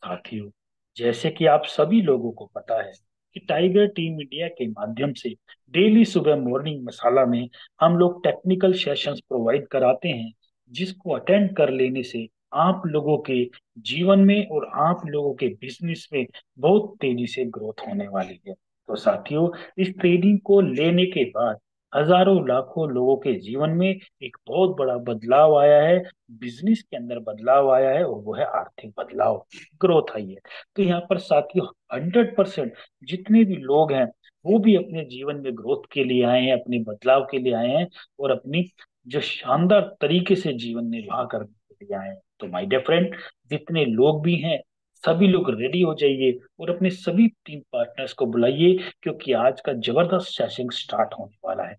साथियों, जैसे कि आप सभी लोगों को पता है कि टाइगर टीम इंडिया के माध्यम से डेली सुबह मॉर्निंग मसाला में हम लोग टेक्निकल सेशंस प्रोवाइड कराते हैं, जिसको अटेंड कर लेने से आप लोगों के जीवन में और आप लोगों के बिजनेस में बहुत तेजी से ग्रोथ होने वाली है। तो साथियों, इस ट्रेनिंग को लेने के बाद हजारों लाखों लोगों के जीवन में एक बहुत बड़ा बदलाव आया है। बिजनेस के अंदर बदलाव आया है और वो है आर्थिक बदलाव, ग्रोथ आई है। तो यहाँ पर साथियों 100% जितने भी लोग हैं वो भी अपने जीवन में ग्रोथ के लिए आए हैं, अपने बदलाव के लिए आए हैं और अपनी जो शानदार तरीके से जीवन निर्वाह करने के लिए आए हैं। तो माय डियर फ्रेंड, जितने लोग भी हैं सभी लोग रेडी हो जाइए और अपने सभी टीम पार्टनर्स को बुलाइए, क्योंकि आज का जबरदस्त सेशन स्टार्ट होने वाला है।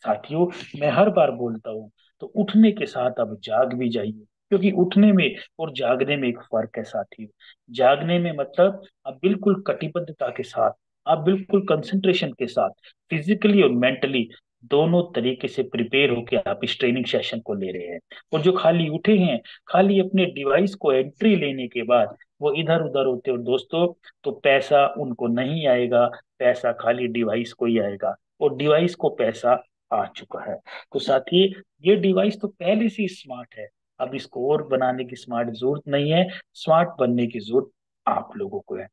साथियों, मैं हर बार बोलता हूँ, तो उठने के साथ अब जाग भी जाइए, क्योंकि उठने में और जागने में एक फर्क है साथियों। जागने में मतलब आप बिल्कुल कटिबद्धता के साथ, आप बिल्कुल कंसंट्रेशन के साथ, फिजिकली और मेंटली दोनों तरीके से प्रिपेयर होकर आप इस ट्रेनिंग सेशन को ले रहे हैं। और जो खाली उठे हैं, खाली अपने डिवाइस को एंट्री लेने के बाद वो इधर उधर होते, और दोस्तों, तो पैसा उनको नहीं आएगा, पैसा खाली डिवाइस को ही आएगा, और डिवाइस को पैसा आ चुका है। तो साथी, ये डिवाइस तो पहले से ही स्मार्ट है, अब इसको और बनाने की स्मार्ट जरूरत नहीं है, स्मार्ट बनने की जरूरत आप लोगों को है।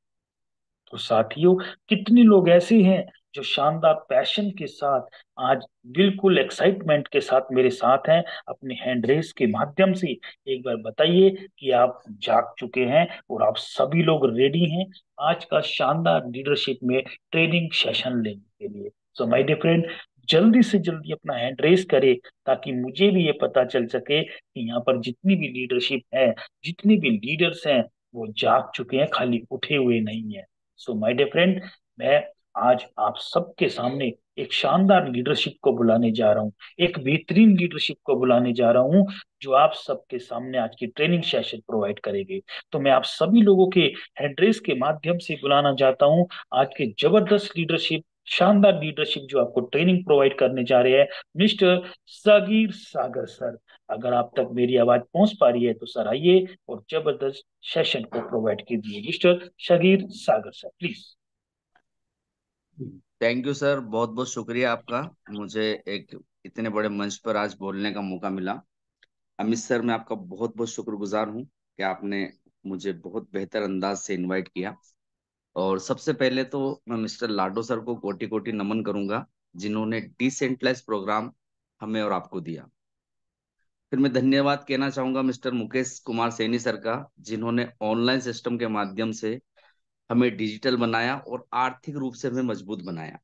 तो साथियों, कितने लोग ऐसे हैं जो शानदार पैशन के साथ आज बिल्कुल एक्साइटमेंट के साथ मेरे साथ हैं अपने हैंड रेस के माध्यम से। एक बार बताइए कि आप जाग चुके हैं और आप सभी लोग रेडी हैं आज का शानदार लीडरशिप में ट्रेनिंग सेशन लेने के लिए। सो माय डियर फ्रेंड, जल्दी से जल्दी अपना हैंड रेस करें, ताकि मुझे भी ये पता चल सके कि यहाँ पर जितनी भी लीडरशिप है, जितने भी लीडर्स हैं, वो जाग चुके हैं, खाली उठे हुए नहीं है। सो माय डियर फ्रेंड, मैं आज आप सबके सामने एक शानदार लीडरशिप को बुलाने जा रहा हूँ, एक बेहतरीन लीडरशिप को बुलाने जा रहा हूँ, जो आप सबके सामने आज की ट्रेनिंग सेशन प्रोवाइड करेंगे। तो मैं आप सभी लोगों के एड्रेस के माध्यम से बुलाना चाहता हूँ आज के जबरदस्त लीडरशिप, शानदार लीडरशिप जो आपको ट्रेनिंग प्रोवाइड करने जा रहे हैं, मिस्टर सागिर सागर सर। अगर आप तक मेरी आवाज पहुंच पा रही है तो सर आइए और जबरदस्त सेशन को प्रोवाइड कीजिए। Mister Shagir Sagar sir, please. Thank you sir, बहुत बहुत शुक्रिया आपका। मुझे एक इतने बड़े मंच पर आज बोलने का मौका मिला। अमित सर, मैं आपका बहुत बहुत शुक्रगुजार हूँ कि आपने मुझे बहुत बेहतर अंदाज से इनवाइट किया। और सबसे पहले तो मैं मिस्टर लाडो सर को कोटि कोटि नमन करूंगा, जिन्होंने डिसेंट्रलाइज प्रोग्राम हमें और आपको दिया। फिर मैं धन्यवाद कहना चाहूंगा मिस्टर मुकेश कुमार सैनी सर का, जिन्होंने ऑनलाइन सिस्टम के माध्यम से हमें डिजिटल बनाया और आर्थिक रूप से हमें मजबूत बनाया।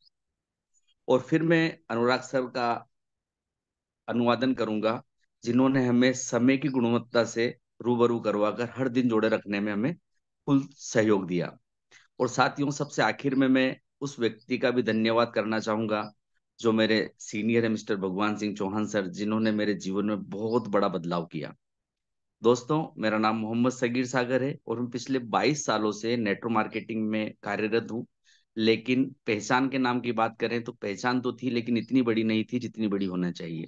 और फिर मैं अनुराग सर का अनुवादन करूंगा, जिन्होंने हमें समय की गुणवत्ता से रूबरू करवाकर हर दिन जोड़े रखने में हमें फुल सहयोग दिया। और साथियों, सबसे आखिर में मैं उस व्यक्ति का भी धन्यवाद करना चाहूंगा जो मेरे सीनियर है, मिस्टर भगवान सिंह चौहान सर, जिन्होंने मेरे जीवन में बहुत बड़ा बदलाव किया। दोस्तों, मेरा नाम मोहम्मद सगीर सागर है और मैं पिछले 22 सालों से नेटवर्क मार्केटिंग में कार्यरत हूँ। लेकिन पहचान के नाम की बात करें तो पहचान तो थी, लेकिन इतनी बड़ी नहीं थी जितनी बड़ी होना चाहिए।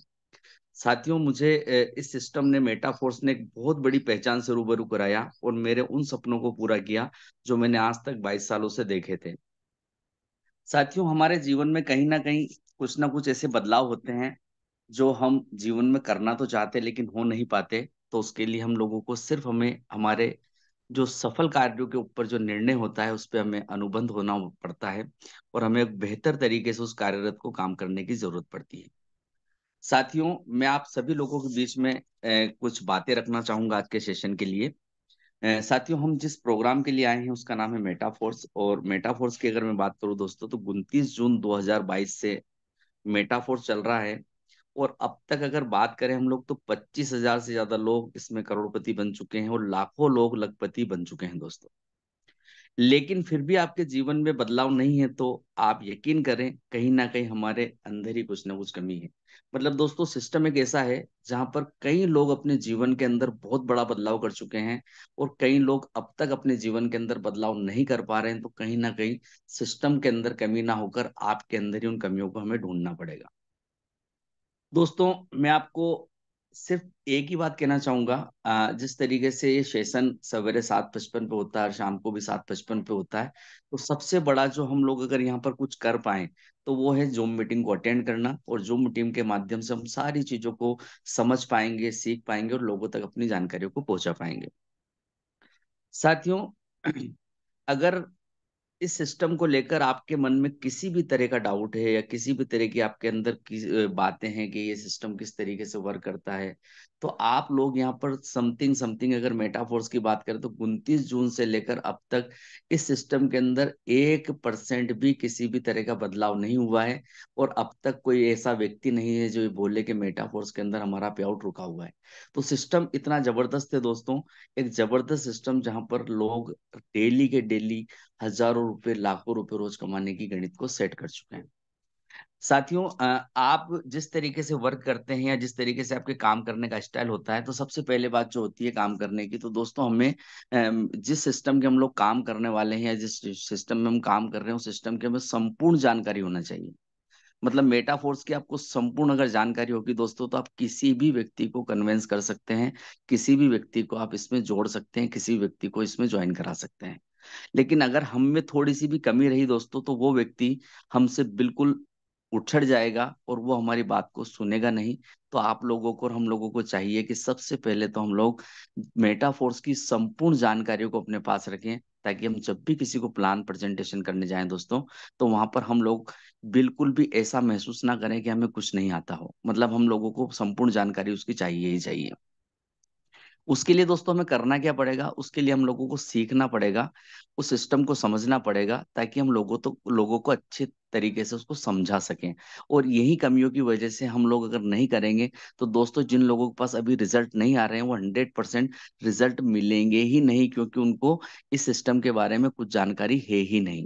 साथियों, मुझे इस सिस्टम ने, मेटाफोर्स ने एक बहुत बड़ी पहचान से रूबरू कराया और मेरे उन सपनों को पूरा किया जो मैंने आज तक 22 सालों से देखे थे। साथियों, हमारे जीवन में कहीं ना कुछ ऐसे बदलाव होते हैं जो हम जीवन में करना तो चाहते लेकिन हो नहीं पाते। तो उसके लिए हम लोगों को सिर्फ हमें हमारे जो सफल कार्यों के ऊपर जो निर्णय होता है उस पर हमें अनुबंध होना पड़ता है और हमें एक बेहतर तरीके से उस कार्यरत को काम करने की जरूरत पड़ती है। साथियों, मैं आप सभी लोगों के बीच में कुछ बातें रखना चाहूंगा आज के सेशन के लिए। साथियों, हम जिस प्रोग्राम के लिए आए हैं उसका नाम है मेटाफोर्स। और मेटाफोर्स की अगर मैं बात करूं दोस्तों, तो 29 जून 2022 से मेटाफोर्स चल रहा है। और अब तक अगर बात करें हम लोग, तो 25,000 से ज्यादा लोग इसमें करोड़पति बन चुके हैं और लाखों लोग लखपति बन चुके हैं दोस्तों। लेकिन फिर भी आपके जीवन में बदलाव नहीं है, तो आप यकीन करें, कहीं ना कहीं हमारे अंदर ही कुछ ना कुछ कमी है। मतलब दोस्तों, सिस्टम एक ऐसा है जहां पर कई लोग अपने जीवन के अंदर बहुत बड़ा बदलाव कर चुके हैं और कई लोग अब तक अपने जीवन के अंदर बदलाव नहीं कर पा रहे हैं। तो कहीं ना कहीं सिस्टम के अंदर कमी ना होकर आपके अंदर ही उन कमियों को हमें ढूंढना पड़ेगा। दोस्तों, मैं आपको सिर्फ एक ही बात कहना चाहूंगा। जिस तरीके से ये सेशन सवेरे 7:55 पे होता है और शाम को भी 7:55 पे होता है, तो सबसे बड़ा जो हम लोग अगर यहाँ पर कुछ कर पाए तो वो है जूम मीटिंग को अटेंड करना, और जूम मीटिंग के माध्यम से हम सारी चीजों को समझ पाएंगे, सीख पाएंगे और लोगों तक अपनी जानकारियों को पहुंचा पाएंगे। साथियों, अगर इस सिस्टम को लेकर आपके मन में किसी भी तरह का डाउट है या किसी भी तरह की आपके अंदर की बातें हैं कि ये सिस्टम किस तरीके से वर्क करता है, तो आप लोग यहाँ पर समथिंग समथिंग अगर मेटाफोर्स की बात करें तो 29 जून से लेकर अब तक इस सिस्टम के अंदर 1% भी किसी भी तरह का बदलाव नहीं हुआ है। और अब तक कोई ऐसा व्यक्ति नहीं है जो ये बोले कि मेटाफोर्स के अंदर हमारा पे आउट रुका हुआ है। तो सिस्टम इतना जबरदस्त है दोस्तों, एक जबरदस्त सिस्टम जहां पर लोग डेली के डेली हजारों रुपए लाखों रुपए रोज कमाने की गणित को सेट कर चुके हैं। साथियों, आप जिस तरीके से वर्क करते हैं या जिस तरीके से आपके काम करने का स्टाइल होता है, तो सबसे पहले बात जो होती है काम करने की, तो दोस्तों हमें जिस सिस्टम के हम लोग काम करने वाले हैं या जिस सिस्टम में हम काम कर रहे हैं उस सिस्टम की हमें संपूर्ण जानकारी होना चाहिए। मतलब मेटाफोर्स की आपको संपूर्ण अगर जानकारी होगी दोस्तों, तो आप किसी भी व्यक्ति को कन्विंस कर सकते हैं, किसी भी व्यक्ति को आप इसमें जोड़ सकते हैं, किसी व्यक्ति को इसमें ज्वाइन करा सकते हैं। लेकिन अगर हम में थोड़ी सी भी कमी रही दोस्तों, तो वो व्यक्ति हमसे बिल्कुल उछड़ जाएगा और वो हमारी बात को सुनेगा नहीं। तो आप लोगों को और हम लोगों को चाहिए कि सबसे पहले तो हम लोग मेटाफोर्स की संपूर्ण जानकारियों को अपने पास रखें, ताकि हम जब भी किसी को प्लान प्रेजेंटेशन करने जाएं दोस्तों, तो वहां पर हम लोग बिल्कुल भी ऐसा महसूस ना करें कि हमें कुछ नहीं आता हो। मतलब हम लोगों को संपूर्ण जानकारी उसकी चाहिए ही चाहिए। उसके लिए दोस्तों हमें करना क्या पड़ेगा, उसके लिए हम लोगों को सीखना पड़ेगा, उस सिस्टम को समझना पड़ेगा, ताकि हम लोगों को अच्छे तरीके से उसको समझा सकें। और यही कमियों की वजह से हम लोग अगर नहीं करेंगे, तो दोस्तों जिन लोगों के पास अभी रिजल्ट नहीं आ रहे हैं वो 100% रिजल्ट मिलेंगे ही नहीं, क्योंकि उनको इस सिस्टम के बारे में कुछ जानकारी है ही नहीं।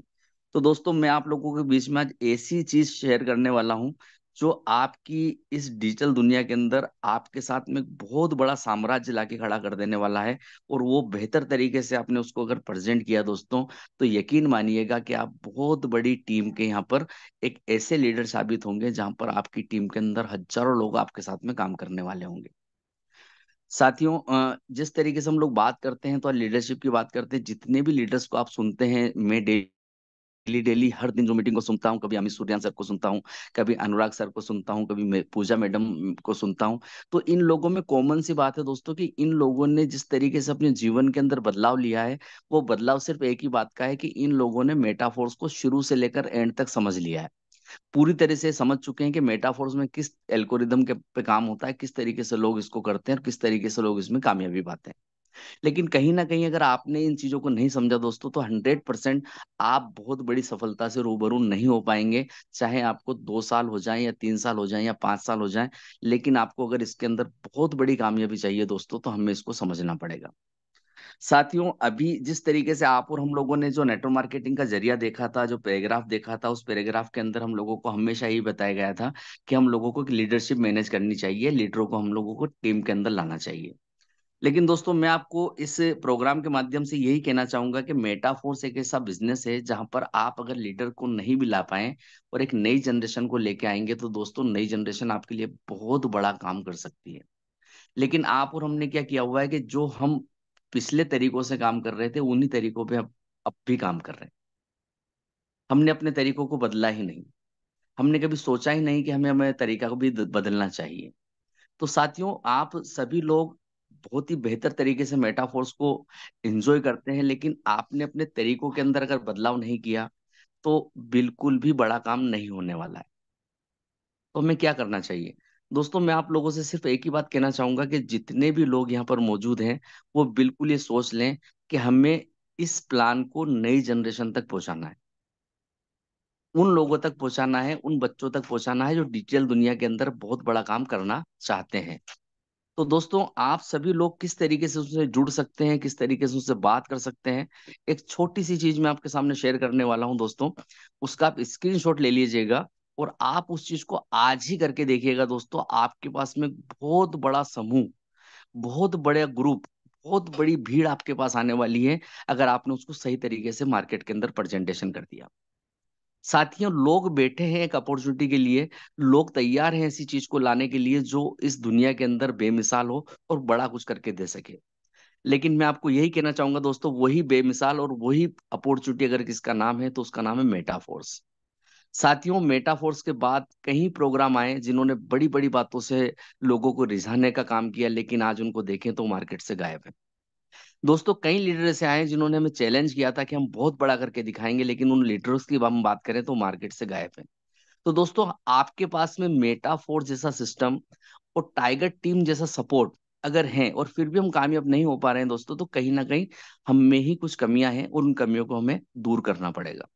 तो दोस्तों मैं आप लोगों के बीच में आज ऐसी चीज शेयर करने वाला हूं जो आपकी इस डिजिटल दुनिया के अंदर आपके साथ में एक बहुत बड़ा साम्राज्य लाके खड़ा कर देने वाला है। और वो बेहतर तरीके से आपने उसको अगर प्रेजेंट किया दोस्तों, तो यकीन मानिएगा कि आप बहुत बड़ी टीम के यहाँ पर एक ऐसे लीडर साबित होंगे जहां पर आपकी टीम के अंदर हजारों लोग आपके साथ में काम करने वाले होंगे। साथियों, जिस तरीके से हम लोग बात करते हैं तो लीडरशिप की बात करते हैं, जितने भी लीडर्स को आप सुनते हैं, मैं डेली डेली हर दिन जो मीटिंग को सुनता हूँ, कभी अमित सूर्यान सर को सुनता हूँ, कभी अनुराग सर को सुनता हूँ, कभी पूजा मैडम को सुनता हूँ। तो इन लोगों में कॉमन सी बात है दोस्तों कि इन लोगों ने जिस तरीके से अपने जीवन के अंदर बदलाव लिया है, वो बदलाव सिर्फ एक ही बात का है कि इन लोगों ने मेटाफोर्स को शुरू से लेकर एंड तक समझ लिया है। पूरी तरह से समझ चुके हैं कि मेटाफोर्स में किस एल्गोरिदम के पे काम होता है, किस तरीके से लोग इसको करते हैं और किस तरीके से लोग इसमें कामयाबी पाते हैं। लेकिन कहीं ना कहीं अगर आपने इन चीजों को नहीं समझा दोस्तों, तो 100% आप बहुत बड़ी सफलता से रूबरू नहीं हो पाएंगे। चाहे आपको 2 साल हो जाए या 3 साल हो जाए या 5 साल हो जाए, लेकिन आपको अगर इसके अंदर बहुत बड़ी कामयाबी चाहिए दोस्तों, तो हमें इसको समझना पड़ेगा। साथियों, अभी जिस तरीके से आप और हम लोगों ने जो नेटवर्क मार्केटिंग का जरिया देखा था, जो पैराग्राफ देखा था, उस पैराग्राफ के अंदर हम लोगों को हमेशा यही बताया गया था कि हम लोगों को लीडरशिप मैनेज करनी चाहिए, लीडरों को हम लोगों को टीम के अंदर लाना चाहिए। लेकिन दोस्तों मैं आपको इस प्रोग्राम के माध्यम से यही कहना चाहूंगा कि मेटाफोर्स एक ऐसा बिजनेस है जहां पर आप अगर लीडर को नहीं भी ला पाए और एक नई जनरेशन को लेके आएंगे, तो दोस्तों नई जनरेशन आपके लिए बहुत बड़ा काम कर सकती है। लेकिन आप और हमने क्या किया हुआ है कि जो हम पिछले तरीकों से काम कर रहे थे, उन्हीं तरीकों पे अब भी काम कर रहे हैं। हमने अपने तरीकों को बदला ही नहीं। हमने कभी सोचा ही नहीं कि हमें हमें तरीका को भी बदलना चाहिए। तो साथियों, आप सभी लोग बहुत ही बेहतर तरीके से मेटाफोर्स को एंजॉय करते हैं, लेकिन आपने अपने तरीकों के अंदर अगर बदलाव नहीं किया, तो बिल्कुल भी बड़ा काम नहीं होने वाला है। तो हमें क्या करना चाहिए दोस्तों? मैं आप लोगों से सिर्फ एक ही बात कहना चाहूंगा कि जितने भी लोग यहाँ पर मौजूद हैं, वो बिल्कुल ये सोच लें कि हमें इस प्लान को नई जनरेशन तक पहुंचाना है। उन लोगों तक पहुंचाना है, उन बच्चों तक पहुंचाना है जो डिजिटल दुनिया के अंदर बहुत बड़ा काम करना चाहते हैं। तो दोस्तों, आप सभी लोग किस तरीके से उससे जुड़ सकते हैं, किस तरीके से उससे बात कर सकते हैं, एक छोटी सी चीज मैं आपके सामने शेयर करने वाला हूं दोस्तों। उसका आप स्क्रीनशॉट ले लीजिएगा और आप उस चीज को आज ही करके देखिएगा दोस्तों। आपके पास में बहुत बड़ा समूह, बहुत बड़ा ग्रुप, बहुत बड़ी भीड़ आपके पास आने वाली है, अगर आपने उसको सही तरीके से मार्केट के अंदर प्रेजेंटेशन कर दिया। साथियों, लोग बैठे हैं एक अपॉर्चुनिटी के लिए, लोग तैयार हैं ऐसी चीज को लाने के लिए जो इस दुनिया के अंदर बेमिसाल हो और बड़ा कुछ करके दे सके। लेकिन मैं आपको यही कहना चाहूंगा दोस्तों, वही बेमिसाल और वही अपॉर्चुनिटी अगर किसका नाम है तो उसका नाम है मेटाफोर्स। साथियों, मेटाफोर्स के बाद कई प्रोग्राम आए जिन्होंने बड़ी बड़ी बातों से लोगों को रिझाने का काम किया, लेकिन आज उनको देखें तो मार्केट से गायब है। दोस्तों, कई लीडर ऐसे आए जिन्होंने हमें चैलेंज किया था कि हम बहुत बड़ा करके दिखाएंगे, लेकिन उन लीडर्स की हम बात करें तो मार्केट से गायब है। तो दोस्तों, आपके पास में मेटाफोर्स जैसा सिस्टम और टाइगर टीम जैसा सपोर्ट अगर है और फिर भी हम कामयाब नहीं हो पा रहे हैं दोस्तों, तो कहीं ना कहीं हम में ही कुछ कमियां हैं और उन कमियों को हमें दूर करना पड़ेगा।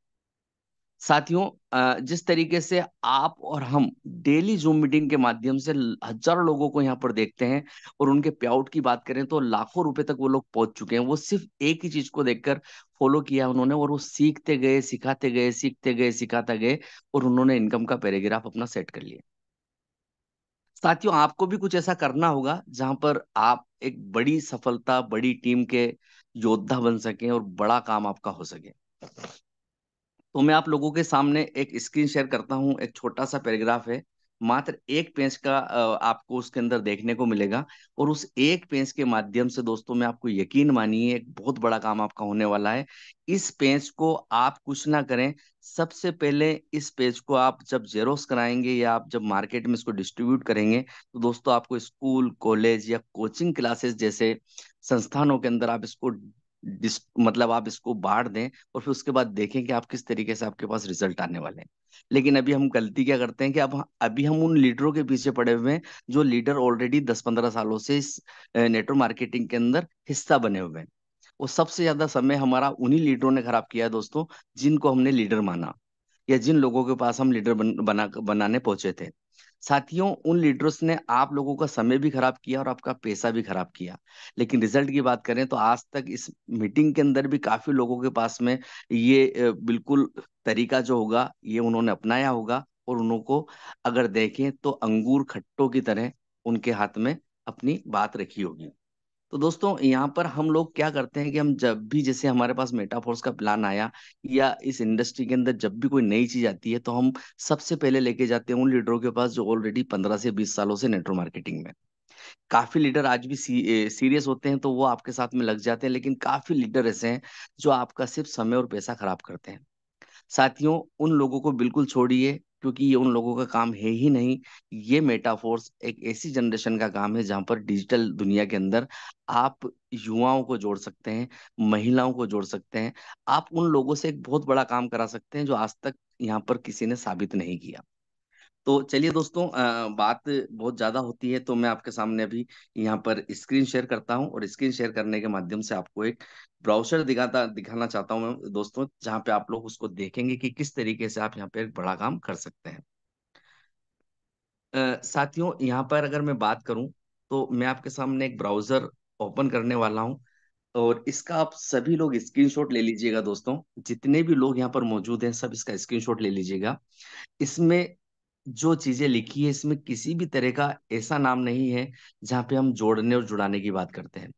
साथियों, जिस तरीके से आप और हम डेली जूम मीटिंग के माध्यम से हजारों लोगों को यहाँ पर देखते हैं और उनके पे आउट की बात करें तो लाखों रुपए तक वो लोग पहुंच चुके हैं, वो सिर्फ एक ही चीज को देखकर फॉलो किया उन्होंने, और वो सीखते गए, सिखाते गए, सीखते गए, सिखाते गए, और उन्होंने इनकम का पैराग्राफ अपना सेट कर लिया। साथियों, आपको भी कुछ ऐसा करना होगा जहां पर आप एक बड़ी सफलता, बड़ी टीम के योद्धा बन सकें और बड़ा काम आपका हो सके। तो मैं आप लोगों के सामने एक स्क्रीन शेयर करता हूं, एक छोटा सा पैराग्राफ है, मात्र एक पेज का आपको उसके अंदर देखने को मिलेगा। और उस एक पेज के माध्यम से दोस्तों, मैं आपको यकीन मानिए एक बहुत बड़ा काम आपका होने वाला है। इस पेज को आप कुछ ना करें, सबसे पहले इस पेज को आप जब जेरोक्स कराएंगे या आप जब मार्केट में इसको डिस्ट्रीब्यूट करेंगे, तो दोस्तों आपको स्कूल, कॉलेज या कोचिंग क्लासेस जैसे संस्थानों के अंदर आप इसको मतलब आप इसको बांट दें, और फिर उसके बाद देखें कि आप किस तरीके से आपके पास रिजल्ट आने वाले हैं। लेकिन अभी हम गलती क्या करते हैं कि अब अभी हम उन लीडरों के पीछे पड़े हुए हैं जो लीडर ऑलरेडी 10-15 सालों से इस नेटवर्क मार्केटिंग के अंदर हिस्सा बने हुए हैं। वो सबसे ज्यादा समय हमारा उन्हीं लीडरों ने खराब किया है दोस्तों, जिनको हमने लीडर माना या जिन लोगों के पास हम लीडर बनाने पहुंचे थे। साथियों, उन लीडर्स ने आप लोगों का समय भी खराब किया और आपका पैसा भी खराब किया। लेकिन रिजल्ट की बात करें तो आज तक इस मीटिंग के अंदर भी काफी लोगों के पास में ये बिल्कुल तरीका जो होगा ये उन्होंने अपनाया होगा, और उनको अगर देखें तो अंगूर खट्टों की तरह उनके हाथ में अपनी बात रखी होगी। तो दोस्तों, यहाँ पर हम लोग क्या करते हैं कि हम जब भी, जैसे हमारे पास मेटाफोर्स का प्लान आया या इस इंडस्ट्री के अंदर जब भी कोई नई चीज आती है, तो हम सबसे पहले लेके जाते हैं उन लीडरों के पास जो ऑलरेडी 15 से 20 सालों से नेटवर्क मार्केटिंग में। काफी लीडर आज भी सीरियस होते हैं तो वो आपके साथ में लग जाते हैं, लेकिन काफी लीडर ऐसे हैं जो आपका सिर्फ समय और पैसा खराब करते हैं। साथियों, उन लोगों को बिल्कुल छोड़िए, क्योंकि ये उन लोगों का काम है ही नहीं। ये मेटाफोर्स एक ऐसी जनरेशन का काम है जहां पर डिजिटल दुनिया के अंदर आप युवाओं को जोड़ सकते हैं, महिलाओं को जोड़ सकते हैं। आप उन लोगों से एक बहुत बड़ा काम करा सकते हैं जो आज तक यहाँ पर किसी ने साबित नहीं किया। तो चलिए दोस्तों, बात बहुत ज्यादा होती है, तो मैं आपके सामने अभी यहाँ पर स्क्रीन शेयर करता हूँ, और स्क्रीन शेयर करने के माध्यम से आपको एक ब्राउजर दिखाना चाहता हूँ मैं दोस्तों, जहाँ पे आप लोग उसको देखेंगे कि किस तरीके से आप यहाँ पे एक बड़ा काम कर सकते हैं। साथियों, यहाँ पर अगर मैं बात करूँ तो मैं आपके सामने एक ब्राउजर ओपन करने वाला हूँ, और इसका आप सभी लोग स्क्रीनशॉट ले लीजिएगा दोस्तों। जितने भी लोग यहाँ पर मौजूद हैं सब इसका स्क्रीनशॉट ले लीजिएगा। इसमें जो चीजें लिखी है, इसमें किसी भी तरह का ऐसा नाम नहीं है जहाँ पे हम जोड़ने और जुड़ाने की बात करते हैं।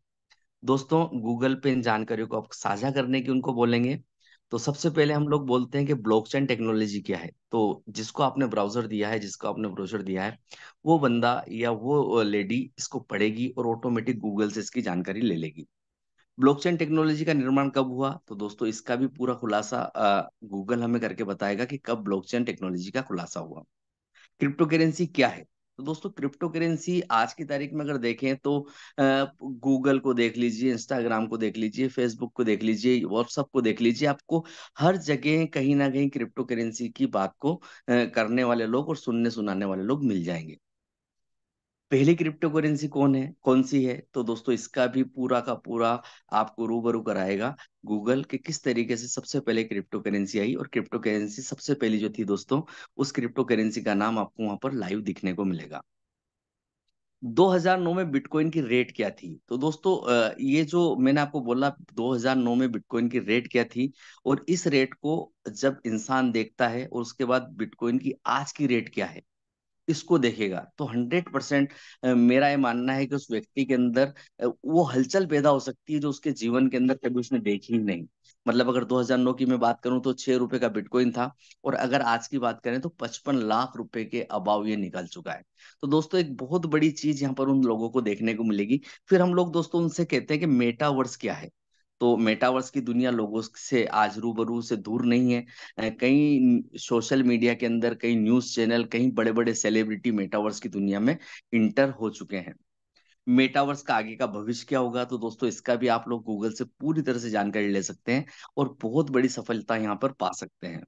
दोस्तों, गूगल पे इन जानकारियों को आप साझा करने की उनको बोलेंगे, तो सबसे पहले हम लोग बोलते हैं कि ब्लॉकचेन टेक्नोलॉजी क्या है। तो जिसको आपने ब्राउजर दिया है, जिसको आपने ब्रोशर दिया है, वो बंदा या वो लेडी इसको पढ़ेगी और ऑटोमेटिक गूगल से इसकी जानकारी ले लेगी। ब्लॉकचेन टेक्नोलॉजी का निर्माण कब हुआ, तो दोस्तों इसका भी पूरा खुलासा गूगल हमें करके बताएगा कि कब ब्लॉकचेन टेक्नोलॉजी का खुलासा हुआ। क्रिप्टो करेंसी क्या है, तो दोस्तों क्रिप्टो करेंसी आज की तारीख में अगर देखें तो गूगल को देख लीजिए, इंस्टाग्राम को देख लीजिए, फेसबुक को देख लीजिए, व्हाट्सअप को देख लीजिए, आपको हर जगह कहीं ना कहीं क्रिप्टो करेंसी की बात को करने वाले लोग और सुनने सुनाने वाले लोग मिल जाएंगे। पहली क्रिप्टो करेंसी कौन सी है, तो दोस्तों इसका भी पूरा का पूरा आपको रूबरू कराएगा गूगल के किस तरीके से सबसे पहले क्रिप्टो करेंसी आई, और क्रिप्टो करेंसी सबसे पहली जो थी दोस्तों, उस क्रिप्टो करेंसी का नाम आपको वहां पर लाइव दिखने को मिलेगा। 2009 में बिटकॉइन की रेट क्या थी, तो दोस्तों ये जो मैंने आपको बोला 2009 में बिटकॉइन की रेट क्या थी, और इस रेट को जब इंसान देखता है और उसके बाद बिटकॉइन की आज की रेट क्या है, इसको देखेगा तो 100% मेरा ये मानना है कि उस व्यक्ति के अंदर वो हलचल पैदा हो सकती है जो उसके जीवन के अंदर कभी उसने देखी ही नहीं। मतलब अगर 2009 की मैं बात करूं तो 6 रुपए का बिटकॉइन था, और अगर आज की बात करें तो 55 लाख रुपए के अबाव ये निकल चुका है। तो दोस्तों एक बहुत बड़ी चीज यहाँ पर उन लोगों को देखने को मिलेगी। फिर हम लोग दोस्तों उनसे कहते हैं कि मेटावर्स क्या है। तो मेटावर्स की दुनिया लोगों से आज रूबरू से दूर नहीं है। कई सोशल मीडिया के अंदर, कई न्यूज चैनल, कई बड़े बड़े सेलिब्रिटी मेटावर्स की दुनिया में इंटर हो चुके हैं। मेटावर्स का आगे का भविष्य क्या होगा, तो दोस्तों इसका भी आप लोग गूगल से पूरी तरह से जानकारी ले सकते हैं और बहुत बड़ी सफलता यहाँ पर पा सकते हैं।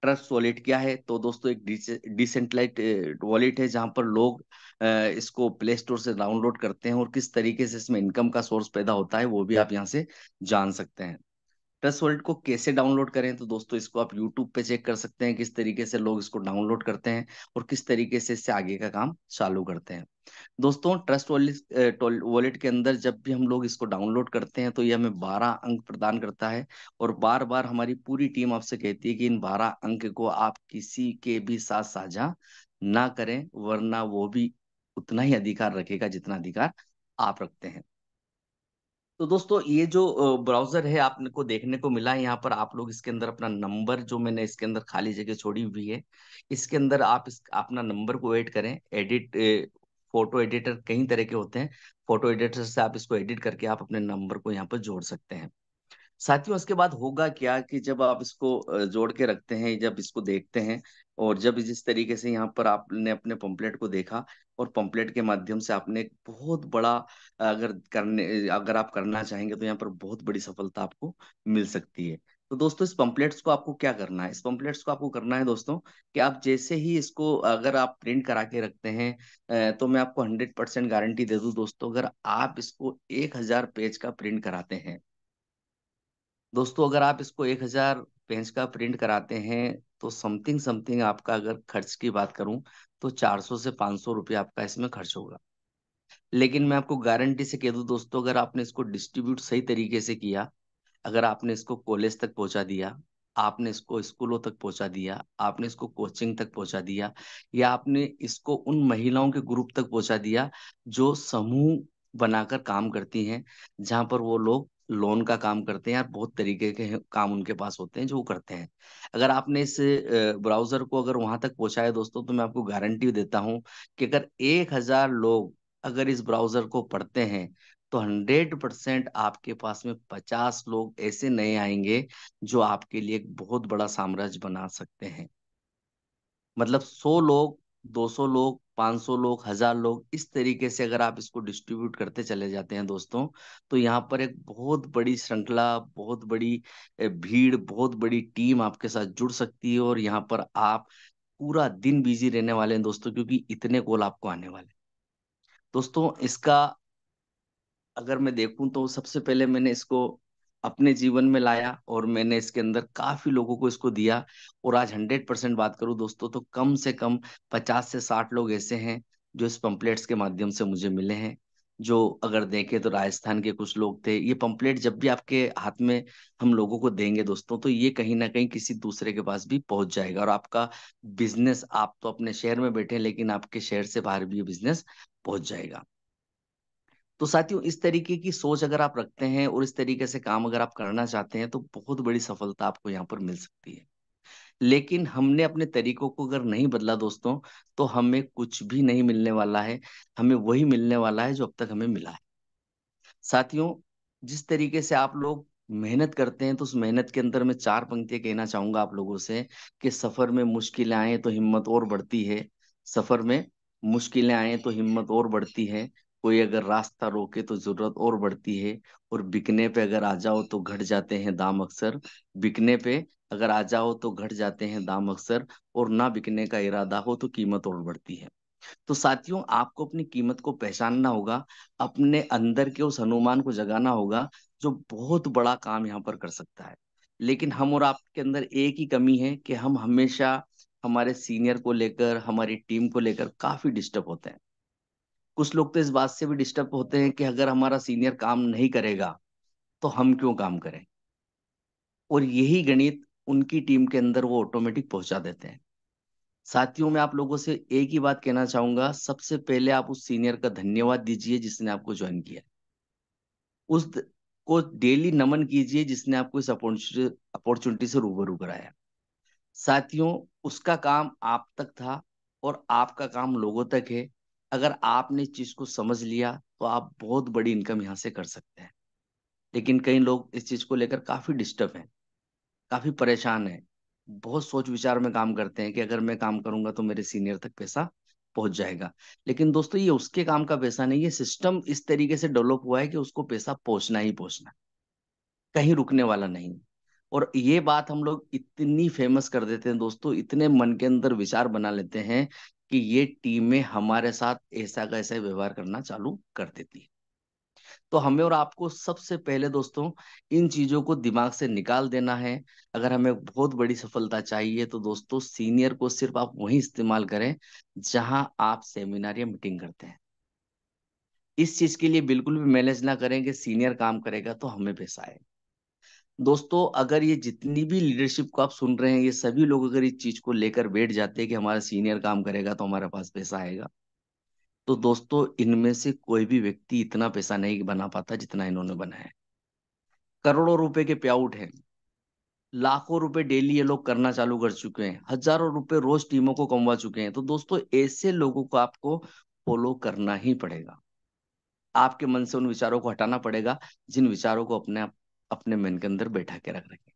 ट्रस्ट वॉलेट क्या है, तो दोस्तों एक डिसेंट्रलाइज्ड वॉलेट है जहां पर लोग इसको प्ले स्टोर से डाउनलोड करते हैं, और किस तरीके से इसमें इनकम का सोर्स पैदा होता है वो भी आप यहाँ से जान सकते हैं। ट्रस्ट वॉलेट को कैसे डाउनलोड करें, तो दोस्तों इसको आप यूट्यूब पे चेक कर सकते हैं किस तरीके से लोग इसको डाउनलोड करते हैं और किस तरीके से इससे आगे का काम चालू करते हैं। दोस्तों ट्रस्ट वॉलेट वॉलेट के अंदर जब भी हम लोग इसको डाउनलोड करते हैं तो ये हमें 12 अंक प्रदान करता है, और बार बार हमारी पूरी टीम आपसे कहती है कि इन 12 अंक को आप किसी के भी साथ साझा ना करें, वरना वो भी उतना ही अधिकार रखेगा जितना अधिकार आप रखते हैं। तो दोस्तों ये जो ब्राउजर है आपने को देखने को मिला है, यहाँ पर आप लोग इसके अंदर अपना नंबर, जो मैंने इसके अंदर खाली जगह छोड़ी हुई है, इसके अंदर आप अपना नंबर को ऐड करें। एडिट फोटो एडिटर कई तरह के होते हैं, फोटो एडिटर से आप इसको एडिट करके आप अपने नंबर को यहाँ पर जोड़ सकते हैं। साथियों उसके बाद होगा क्या कि जब आप इसको जोड़ के रखते हैं, जब इसको देखते हैं, और जब जिस तरीके से यहाँ पर आपने अपने पंपलेट को देखा और पंपलेट के माध्यम से आपने एक बहुत बड़ा, अगर आप करना चाहेंगे तो यहाँ पर बहुत बड़ी सफलता आपको मिल सकती है। तो दोस्तों इस पंपलेट्स को आपको क्या करना है, इस पंपलेट्स को आपको करना है दोस्तों कि आप जैसे ही इसको अगर आप प्रिंट करा के रखते हैं, तो मैं आपको 100% गारंटी दे दूं दोस्तों, अगर आप इसको 1,000 पेज का प्रिंट कराते हैं, दोस्तों अगर आप इसको 1,000 पेज का प्रिंट कराते हैं, तो समथिंग समथिंग आपका, अगर खर्च की बात करूं तो 400 से 500 रुपये आपका इसमें खर्च होगा। लेकिन मैं आपको गारंटी से कह दूं दोस्तों, अगर आपने इसको डिस्ट्रीब्यूट सही तरीके से किया, अगर आपने इसको कॉलेज तक पहुंचा दिया, आपने इसको स्कूलों तक पहुंचा दिया, आपने इसको कोचिंग तक पहुंचा दिया, या आपने इसको उन महिलाओं के ग्रुप तक पहुंचा दिया जो समूह बनाकर काम करती हैं, जहां पर वो लोग लोन का काम करते हैं, यार बहुत तरीके के काम उनके पास होते हैं जो वो करते हैं। अगर आपने इस ब्राउजर को अगर वहां तक पहुंचाया दोस्तों, तो मैं आपको गारंटी देता हूं कि अगर 1,000 लोग अगर इस ब्राउजर को पढ़ते हैं, तो 100% आपके पास में 50 लोग ऐसे नए आएंगे जो आपके लिए एक बहुत बड़ा साम्राज्य बना सकते हैं। मतलब 100 लोग, 200 लोग, 500 लोग, 1,000 लोग, इस तरीके से अगर आप इसको डिस्ट्रीब्यूट करते चले जाते हैं दोस्तों, तो यहाँ पर एक बहुत बड़ी श्रृंखला, बहुत बड़ी भीड़, बहुत बड़ी टीम आपके साथ जुड़ सकती है, और यहाँ पर आप पूरा दिन बिजी रहने वाले हैं दोस्तों, क्योंकि इतने कॉल आपको आने वाले हैं। दोस्तों इसका अगर मैं देखूं तो सबसे पहले मैंने इसको अपने जीवन में लाया, और मैंने इसके अंदर काफी लोगों को इसको दिया, और आज 100% बात करूं दोस्तों तो कम से कम 50 से 60 लोग ऐसे हैं जो इस पंपलेट्स के माध्यम से मुझे मिले हैं। जो अगर देखें तो राजस्थान के कुछ लोग थे। ये पंपलेट जब भी आपके हाथ में हम लोगों को देंगे दोस्तों, तो ये कहीं ना कहीं किसी दूसरे के पास भी पहुंच जाएगा, और आपका बिजनेस, आप तो अपने शहर में बैठे हैं लेकिन आपके शहर से बाहर भी ये बिजनेस पहुंच जाएगा। तो साथियों इस तरीके की सोच अगर आप रखते हैं और इस तरीके से काम अगर आप करना चाहते हैं, तो बहुत बड़ी सफलता आपको यहाँ पर मिल सकती है। लेकिन हमने अपने तरीकों को अगर नहीं बदला दोस्तों, तो हमें कुछ भी नहीं मिलने वाला है। हमें वही मिलने वाला है जो अब तक हमें मिला है। साथियों जिस तरीके से आप लोग मेहनत करते हैं, तो उस मेहनत के अंदर मैं 4 पंक्तियां कहना चाहूंगा आप लोगों से कि सफर में मुश्किलें आए तो हिम्मत और बढ़ती है। सफर में मुश्किलें आए तो हिम्मत और बढ़ती है। कोई अगर रास्ता रोके तो जरूरत और बढ़ती है। और बिकने पे अगर आ जाओ तो घट जाते हैं दाम अक्सर। बिकने पे अगर आ जाओ तो घट जाते हैं दाम अक्सर। और ना बिकने का इरादा हो तो कीमत और बढ़ती है। तो साथियों आपको अपनी कीमत को पहचानना होगा, अपने अंदर के उस हनुमान को जगाना होगा जो बहुत बड़ा काम यहाँ पर कर सकता है। लेकिन हम और आपके अंदर एक ही कमी है कि हम हमेशा हमारे सीनियर को लेकर, हमारी टीम को लेकर काफी डिस्टर्ब होते हैं। कुछ लोग तो इस बात से भी डिस्टर्ब होते हैं कि अगर हमारा सीनियर काम नहीं करेगा तो हम क्यों काम करें, और यही गणित उनकी टीम के अंदर वो ऑटोमेटिक पहुंचा देते हैं। साथियों, मैं आप लोगों से एक ही बात कहना चाहूंगा, सबसे पहले आप उस सीनियर का धन्यवाद दीजिए जिसने आपको ज्वाइन किया। उस को डेली नमन कीजिए जिसने आपको इस अपॉर्चुनिटी से रूबरू कराया। साथियों, उसका काम आप तक था और आपका काम लोगों तक है। अगर आपने इस चीज को समझ लिया तो आप बहुत बड़ी इनकम यहाँ से कर सकते हैं। लेकिन कई लोग इस चीज को लेकर काफी डिस्टर्ब हैं, काफी परेशान हैं, बहुत सोच विचार में काम करते हैं कि अगर मैं काम करूंगा तो मेरे सीनियर तक पैसा पहुंच जाएगा। लेकिन दोस्तों, ये उसके काम का पैसा नहीं है, सिस्टम इस तरीके से डेवलप हुआ है कि उसको पैसा पहुंचना ही पहुंचना, कहीं रुकने वाला नहीं। और ये बात हम लोग इतनी फेमस कर देते हैं दोस्तों, इतने मन के अंदर विचार बना लेते हैं कि ये टीमें हमारे साथ ऐसा का ऐसा व्यवहार करना चालू कर देती है। तो हमें और आपको सबसे पहले दोस्तों इन चीजों को दिमाग से निकाल देना है। अगर हमें बहुत बड़ी सफलता चाहिए तो दोस्तों, सीनियर को सिर्फ आप वहीं इस्तेमाल करें जहां आप सेमिनार या मीटिंग करते हैं। इस चीज के लिए बिल्कुल भी मैनेज ना करें कि सीनियर काम करेगा तो हमें पैसा आए। दोस्तों, अगर ये जितनी भी लीडरशिप को आप सुन रहे हैं, ये सभी लोग अगर इस चीज को लेकर बैठ जाते हैं कि हमारा सीनियर काम करेगा तो हमारे पास पैसा आएगा, तो दोस्तों इनमें से कोई भी व्यक्ति इतना पैसा नहीं बना पाता जितना इन्होंने बनाया है। करोड़ों रुपए के पे आउट है, लाखों रुपए डेली ये लोग करना चालू कर चुके हैं, हजारों रुपए रोज टीमों को कमवा चुके हैं। तो दोस्तों, ऐसे लोगों को आपको फॉलो करना ही पड़ेगा। आपके मन से उन विचारों को हटाना पड़ेगा जिन विचारों को अपने अपने मन के अंदर बैठा के रख रखे।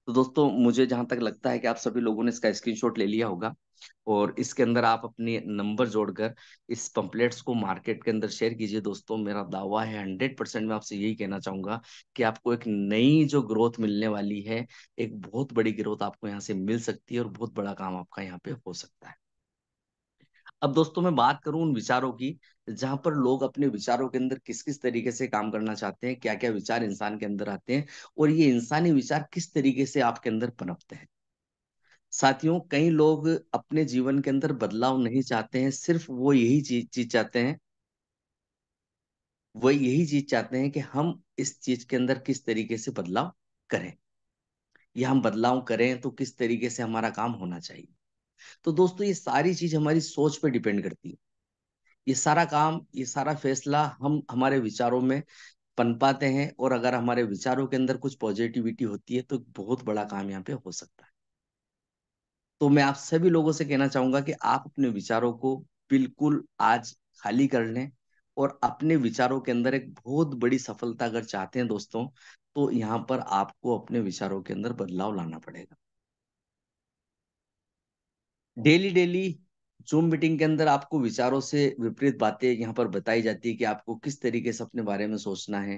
तो दोस्तों, मुझे जहां तक लगता है कि आप सभी लोगों ने इसका स्क्रीनशॉट ले लिया होगा, और इसके अंदर आप अपने नंबर जोड़कर इस पंपलेट्स को मार्केट के अंदर शेयर कीजिए। दोस्तों, मेरा दावा है 100% मैं आपसे यही कहना चाहूंगा कि आपको एक नई जो ग्रोथ मिलने वाली है, एक बहुत बड़ी ग्रोथ आपको यहाँ से मिल सकती है और बहुत बड़ा काम आपका यहाँ पे हो सकता है। अब दोस्तों, मैं बात करूं उन विचारों की जहां पर लोग अपने विचारों के अंदर किस किस तरीके से काम करना चाहते हैं, क्या क्या विचार इंसान के अंदर आते हैं, और ये इंसानी विचार किस तरीके से आपके अंदर पनपते हैं। साथियों, कई लोग अपने जीवन के अंदर बदलाव नहीं चाहते हैं, सिर्फ वो यही चीज चाहते हैं, वो यही चीज चाहते हैं कि हम इस चीज के अंदर किस तरीके से बदलाव करें, या हम बदलाव करें तो किस तरीके से हमारा काम होना चाहिए। तो दोस्तों, ये सारी चीज हमारी सोच पे डिपेंड करती है। ये सारा काम, ये सारा फैसला हम हमारे विचारों में पनपाते हैं, और अगर हमारे विचारों के अंदर कुछ पॉजिटिविटी होती है तो बहुत बड़ा काम यहाँ पे हो सकता है। तो मैं आप सभी लोगों से कहना चाहूंगा कि आप अपने विचारों को बिल्कुल आज खाली कर लें, और अपने विचारों के अंदर एक बहुत बड़ी सफलता अगर चाहते हैं दोस्तों, तो यहाँ पर आपको अपने विचारों के अंदर बदलाव लाना पड़ेगा। डेली डेली जूम मीटिंग के अंदर आपको विचारों से विपरीत बातें यहाँ पर बताई जाती है कि आपको किस तरीके से अपने बारे में सोचना है,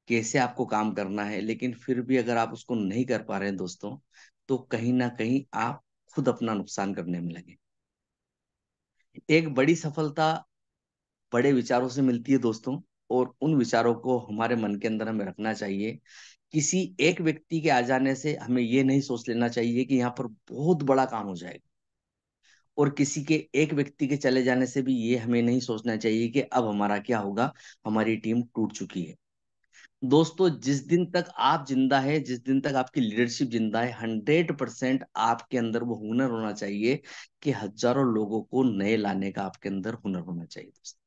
कैसे आपको काम करना है। लेकिन फिर भी अगर आप उसको नहीं कर पा रहे हैं दोस्तों, तो कहीं ना कहीं आप खुद अपना नुकसान करने में लगे। एक बड़ी सफलता बड़े विचारों से मिलती है दोस्तों, और उन विचारों को हमारे मन के अंदर हमें रखना चाहिए। किसी एक व्यक्ति के आ जाने से हमें ये नहीं सोच लेना चाहिए कि यहाँ पर बहुत बड़ा काम हो जाएगा, और किसी के एक व्यक्ति के चले जाने से भी ये हमें नहीं सोचना चाहिए कि अब हमारा क्या होगा, हमारी टीम टूट चुकी है। दोस्तों, जिस दिन तक आप जिंदा है, जिस दिन तक आपकी लीडरशिप जिंदा है, 100% आपके अंदर वो हुनर होना चाहिए कि हजारों लोगों को नए लाने का आपके अंदर हुनर होना चाहिए दोस्तों।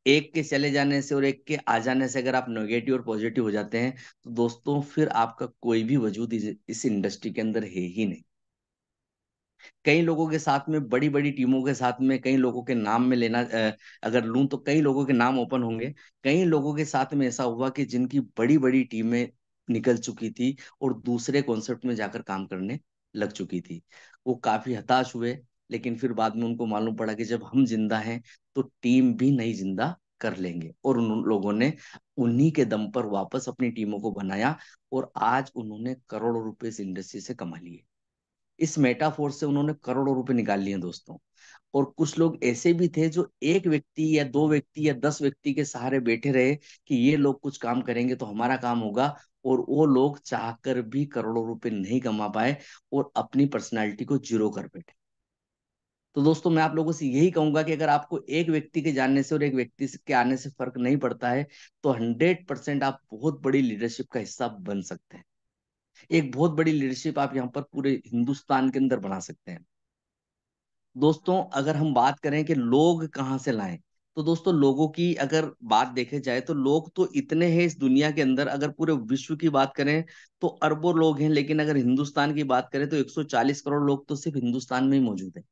एक के चले जाने से और एक के आ जाने से अगर आप नेगेटिव और पॉजिटिव हो जाते हैं, तो दोस्तों फिर आपका कोई भी वजूद इस इंडस्ट्री के अंदर है ही नहीं। कई लोगों के साथ में, बड़ी बड़ी टीमों के साथ में, कई लोगों के नाम में लेना अगर लूं तो कई लोगों के नाम ओपन होंगे। कई लोगों के साथ में ऐसा हुआ कि जिनकी बड़ी बड़ी टीमें निकल चुकी थी और दूसरे कॉन्सेप्ट में जाकर काम करने लग चुकी थी। वो काफी हताश हुए, लेकिन फिर बाद में उनको मालूम पड़ा कि जब हम जिंदा हैं तो टीम भी नहीं जिंदा कर लेंगे, और उन लोगों ने उन्हीं के दम पर वापस अपनी टीमों को बनाया, और आज उन्होंने करोड़ों रुपए इस इंडस्ट्री से कमा लिए। इस मेटाफोर से उन्होंने करोड़ों रुपए निकाल लिए दोस्तों। और कुछ लोग ऐसे भी थे जो एक व्यक्ति या दो व्यक्ति या 10 व्यक्ति के सहारे बैठे रहे कि ये लोग कुछ काम करेंगे तो हमारा काम होगा, और वो लोग चाहकर भी करोड़ों रुपए नहीं कमा पाए और अपनी पर्सनालिटी को जीरो कर बैठे। तो दोस्तों, मैं आप लोगों से यही कहूंगा कि अगर आपको एक व्यक्ति के जानने से और एक व्यक्ति के आने से फर्क नहीं पड़ता है, तो 100% आप बहुत बड़ी लीडरशिप का हिस्सा बन सकते हैं। एक बहुत बड़ी लीडरशिप आप यहाँ पर पूरे हिंदुस्तान के अंदर बना सकते हैं। दोस्तों अगर हम बात करें कि लोग कहाँ से लाएं, तो दोस्तों लोगों की अगर बात देखे जाए तो लोग तो इतने हैं इस दुनिया के अंदर। अगर पूरे विश्व की बात करें तो अरबों लोग हैं, लेकिन अगर हिंदुस्तान की बात करें तो 140 करोड़ लोग तो सिर्फ हिंदुस्तान में ही मौजूद हैं।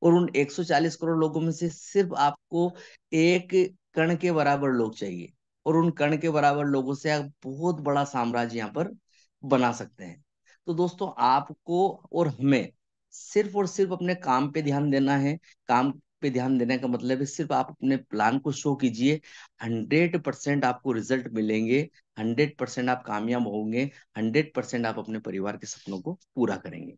और उन 140 करोड़ लोगों में से सिर्फ आपको एक कण के बराबर लोग चाहिए, और उन कण के बराबर लोगों से आप बहुत बड़ा साम्राज्य यहाँ पर बना सकते हैं। तो दोस्तों आपको और हमें सिर्फ और सिर्फ अपने काम पे ध्यान देना है। काम पे ध्यान देने का मतलब है सिर्फ आप अपने प्लान को शो कीजिए, 100% आपको रिजल्ट मिलेंगे, 100% आप कामयाब होंगे, 100% आप अपने परिवार के सपनों को पूरा करेंगे।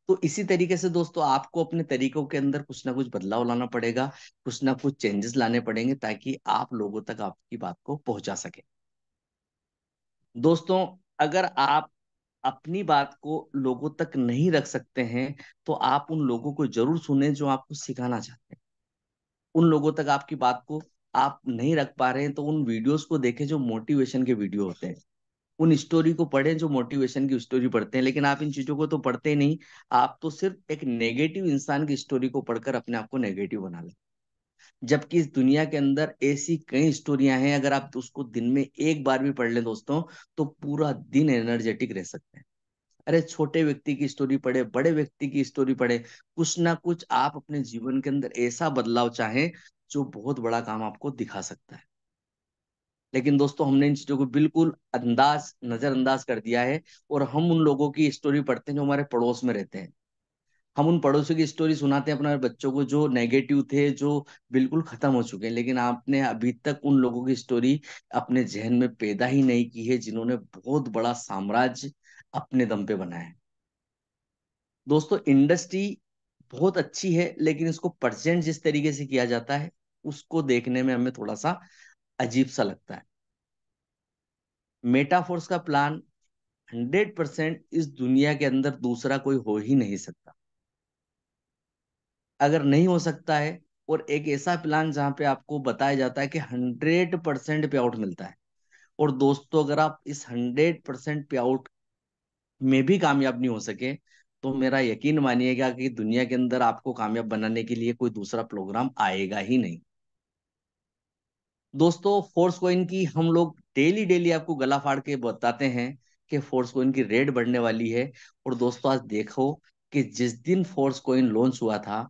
तो इसी तरीके से दोस्तों आपको अपने तरीकों के अंदर कुछ ना कुछ बदलाव लाना पड़ेगा, कुछ ना कुछ चेंजेस लाने पड़ेंगे, ताकि आप लोगों तक आपकी बात को पहुंचा सके। दोस्तों अगर आप अपनी बात को लोगों तक नहीं रख सकते हैं, तो आप उन लोगों को जरूर सुने जो आपको सिखाना चाहते हैं। उन लोगों तक आपकी बात को आप नहीं रख पा रहे हैं, तो उन वीडियोस को देखें जो मोटिवेशन के वीडियो होते हैं, उन स्टोरी को पढ़ें जो मोटिवेशन की स्टोरी पढ़ते हैं। लेकिन आप इन चीजों को तो पढ़ते ही नहीं, आप तो सिर्फ एक नेगेटिव इंसान की स्टोरी को पढ़कर अपने आप को नेगेटिव बना लें। जबकि इस दुनिया के अंदर ऐसी कई स्टोरियां हैं, अगर आप उसको दिन में एक बार भी पढ़ लें दोस्तों, तो पूरा दिन एनर्जेटिक रह सकते हैं। अरे छोटे व्यक्ति की स्टोरी पढ़े, बड़े व्यक्ति की स्टोरी पढ़े, कुछ ना कुछ आप अपने जीवन के अंदर ऐसा बदलाव चाहें जो बहुत बड़ा काम आपको दिखा सकता है। लेकिन दोस्तों हमने इन चीजों को बिल्कुल नजरअंदाज कर दिया है, और हम उन लोगों की स्टोरी पढ़ते हैं जो हमारे पड़ोस में रहते हैं। हम उन पड़ोसियों की स्टोरी सुनाते हैं अपने बच्चों को जो नेगेटिव थे, जो बिल्कुल खत्म हो चुके हैं। लेकिन आपने अभी तक उन लोगों की स्टोरी अपने जहन में पैदा ही नहीं की है जिन्होंने बहुत बड़ा साम्राज्य अपने दम पे बनाया है। दोस्तों इंडस्ट्री बहुत अच्छी है, लेकिन इसको प्रेजेंट जिस तरीके से किया जाता है उसको देखने में हमें थोड़ा सा अजीब सा लगता है। मेटाफोर्स का प्लान 100% इस दुनिया के अंदर दूसरा कोई हो ही नहीं सकता। अगर नहीं हो सकता है, और एक ऐसा प्लान जहां पे आपको बताया जाता है कि 100% पे आउट मिलता है, और दोस्तों अगर आप इस 100% पे आउट में भी कामयाब नहीं हो सके, तो मेरा यकीन मानिएगा कि दुनिया के अंदर आपको कामयाब बनाने के लिए कोई दूसरा प्रोग्राम आएगा ही नहीं। दोस्तों फोर्स कोइन की हम लोग डेली डेली आपको गला फाड़ के बताते हैं कि फोर्स कोइन की रेट बढ़ने वाली है। और दोस्तों आज देखो कि जिस दिन फोर्स कोइन लॉन्च हुआ था,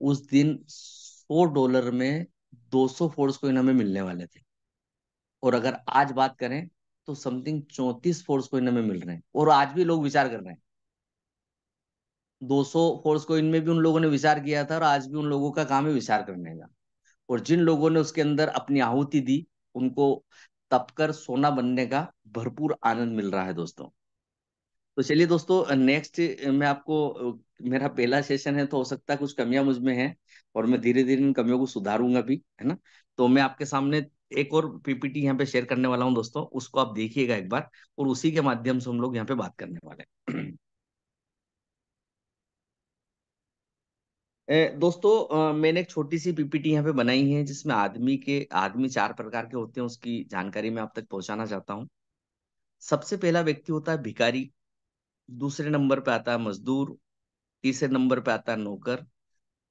उस दिन $100 में 200 फोर्स कोइन हमें मिलने वाले थे। और अगर आज बात करें तो समथिंग 34 फोर्स कोइन हमें मिल रहे हैं, और आज भी लोग विचार कर रहे हैं। 200 फोर्स कोइन में भी उन लोगों ने विचार किया था, और आज भी उन लोगों का काम है विचार करने का। और जिन लोगों ने उसके अंदर अपनी आहुति दी, उनको तपकर सोना बनने का भरपूर आनंद मिल रहा है दोस्तों। तो चलिए दोस्तों नेक्स्ट मैं आपको मेरा पहला सेशन है, तो हो सकता है कुछ कमियां मुझ में हैं, और मैं धीरे धीरे इन कमियों को सुधारूंगा भी, है ना। तो मैं आपके सामने एक और पीपीटी यहाँ पे शेयर करने वाला हूँ दोस्तों, उसको आप देखिएगा एक बार, और उसी के माध्यम से हम लोग यहाँ पे बात करने वाले हैं। दोस्तों मैंने एक छोटी सी पीपीटी यहाँ पे बनाई है, जिसमें आदमी 4 प्रकार के होते हैं, उसकी जानकारी मैं आप तक पहुंचाना चाहता हूँ। सबसे पहला व्यक्ति होता है भिखारी, दूसरे नंबर पे आता है मजदूर, तीसरे नंबर पे आता है नौकर,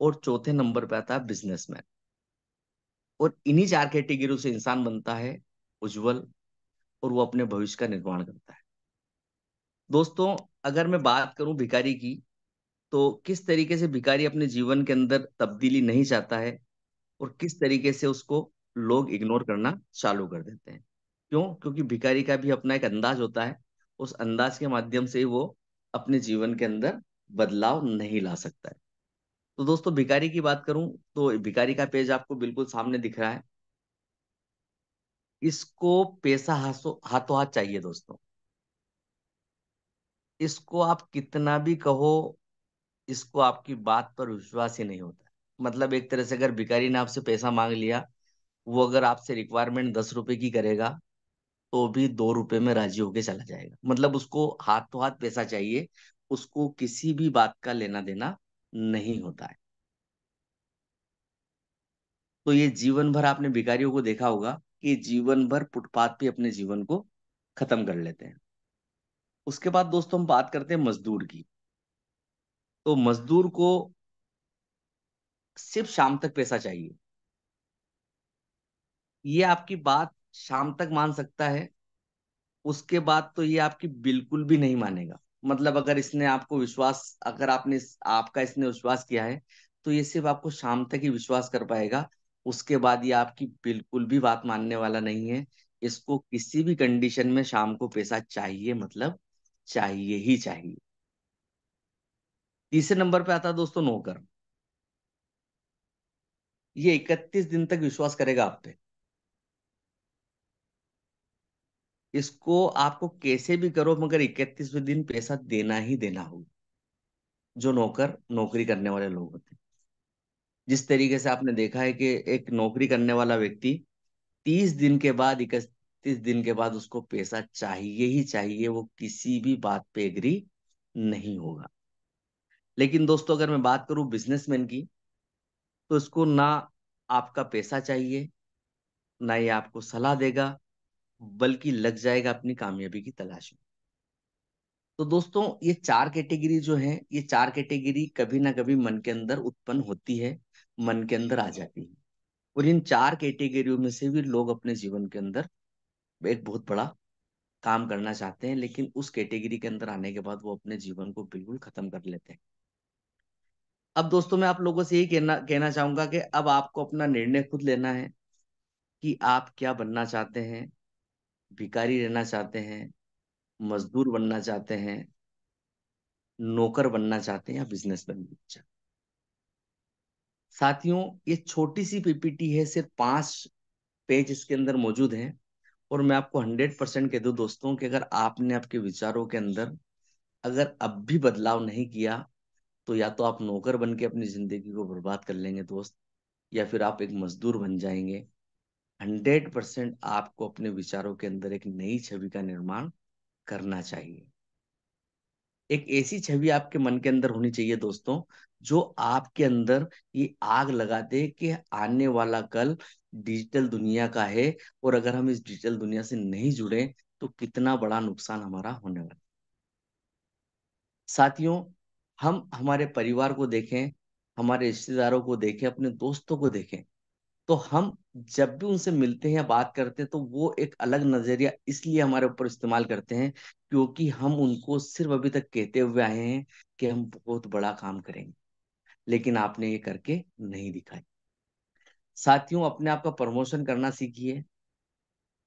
और चौथे नंबर पे आता है बिजनेसमैन। और इन्हीं 4 कैटेगरियों से इंसान बनता है उज्जवल, और वो अपने भविष्य का निर्माण करता है। दोस्तों अगर मैं बात करूं भिखारी की, तो किस तरीके से भिखारी अपने जीवन के अंदर तब्दीली नहीं चाहता है, और किस तरीके से उसको लोग इग्नोर करना चालू कर देते हैं। क्यों? क्योंकि भिखारी का भी अपना एक अंदाज होता है, उस अंदाज के माध्यम से ही वो अपने जीवन के अंदर बदलाव नहीं ला सकता है। तो दोस्तों भिखारी की बात करूं, तो भिखारी का पेज आपको बिल्कुल सामने दिख रहा है। इसको पैसा हाथों हाथ चाहिए दोस्तों। इसको आप कितना भी कहो, इसको आपकी बात पर विश्वास ही नहीं होता। मतलब एक तरह से अगर भिखारी ने आपसे पैसा मांग लिया, वो अगर आपसे रिक्वायरमेंट 10 रुपए की करेगा, तो भी 2 रुपए में राजी होके चला जाएगा। मतलब उसको हाथों हाथ पैसा चाहिए, उसको किसी भी बात का लेना देना नहीं होता है। तो ये जीवन भर आपने भिखारियों को देखा होगा कि जीवन भर फुटपाथ पे अपने जीवन को खत्म कर लेते हैं। उसके बाद दोस्तों हम बात करते हैं मजदूर की। तो मजदूर को सिर्फ शाम तक पैसा चाहिए। ये आपकी बात शाम तक मान सकता है, उसके बाद तो ये आपकी बिल्कुल भी नहीं मानेगा। मतलब अगर इसने आपको विश्वास, अगर आपका इसने विश्वास किया है, तो ये सिर्फ आपको शाम तक ही विश्वास कर पाएगा। उसके बाद ये आपकी बिल्कुल भी बात मानने वाला नहीं है। इसको किसी भी कंडीशन में शाम को पैसा चाहिए, मतलब चाहिए ही चाहिए। तीसरे नंबर पे आता है दोस्तों नौकर। ये 31 दिन तक विश्वास करेगा आप पे। इसको आपको कैसे भी करो, मगर 31वें दिन पैसा देना ही देना होगा। जो नौकर नौकरी करने वाले लोग होते हैं, जिस तरीके से आपने देखा है कि एक नौकरी करने वाला व्यक्ति 30 दिन के बाद, 31 दिन के बाद उसको पैसा चाहिए ही चाहिए, वो किसी भी बात पे एग्री नहीं होगा। लेकिन दोस्तों अगर मैं बात करूं बिजनेसमैन की, तो इसको ना आपका पैसा चाहिए, ना ये आपको सलाह देगा, बल्कि लग जाएगा अपनी कामयाबी की तलाश में। तो दोस्तों ये चार कैटेगरी जो है, ये चार कैटेगरी कभी ना कभी मन के अंदर उत्पन्न होती है, मन के अंदर आ जाती है। और इन चार कैटेगरियों में से भी लोग अपने जीवन के अंदर एक बहुत बड़ा काम करना चाहते हैं, लेकिन उस कैटेगरी के अंदर आने के बाद वो अपने जीवन को बिल्कुल खत्म कर लेते हैं। अब दोस्तों मैं आप लोगों से यही कहना कहना चाहूंगा कि अब आपको अपना निर्णय खुद लेना है कि आप क्या बनना चाहते हैं। भिखारी रहना चाहते हैं, मजदूर बनना चाहते हैं, नौकर बनना चाहते हैं, या बिजनेस बनना चाहते हैं। साथियों ये छोटी सी पीपीटी है, सिर्फ 5 पेज इसके अंदर मौजूद हैं। और मैं आपको 100% कह दूं दोस्तों कि अगर आपने आपके विचारों के अंदर अगर अब भी बदलाव नहीं किया, तो या तो आप नौकर बन के अपनी जिंदगी को बर्बाद कर लेंगे दोस्त, या फिर आप एक मजदूर बन जाएंगे। 100% आपको अपने विचारों के अंदर एक नई छवि का निर्माण करना चाहिए। एक ऐसी छवि आपके मन के अंदर होनी चाहिए दोस्तों, जो आपके अंदर ये आग लगा दे कि आने वाला कल डिजिटल दुनिया का है, और अगर हम इस डिजिटल दुनिया से नहीं जुड़े तो कितना बड़ा नुकसान हमारा होने वाला है। साथियों हम हमारे परिवार को देखें, हमारे रिश्तेदारों को देखें, अपने दोस्तों को देखें, तो हम जब भी उनसे मिलते हैं या बात करते हैं, तो वो एक अलग नजरिया इसलिए हमारे ऊपर इस्तेमाल करते हैं क्योंकि हम उनको सिर्फ अभी तक कहते हुए आए हैं कि हम बहुत बड़ा काम करेंगे, लेकिन आपने ये करके नहीं दिखाया। साथियों अपने आप का प्रमोशन करना सीखिए।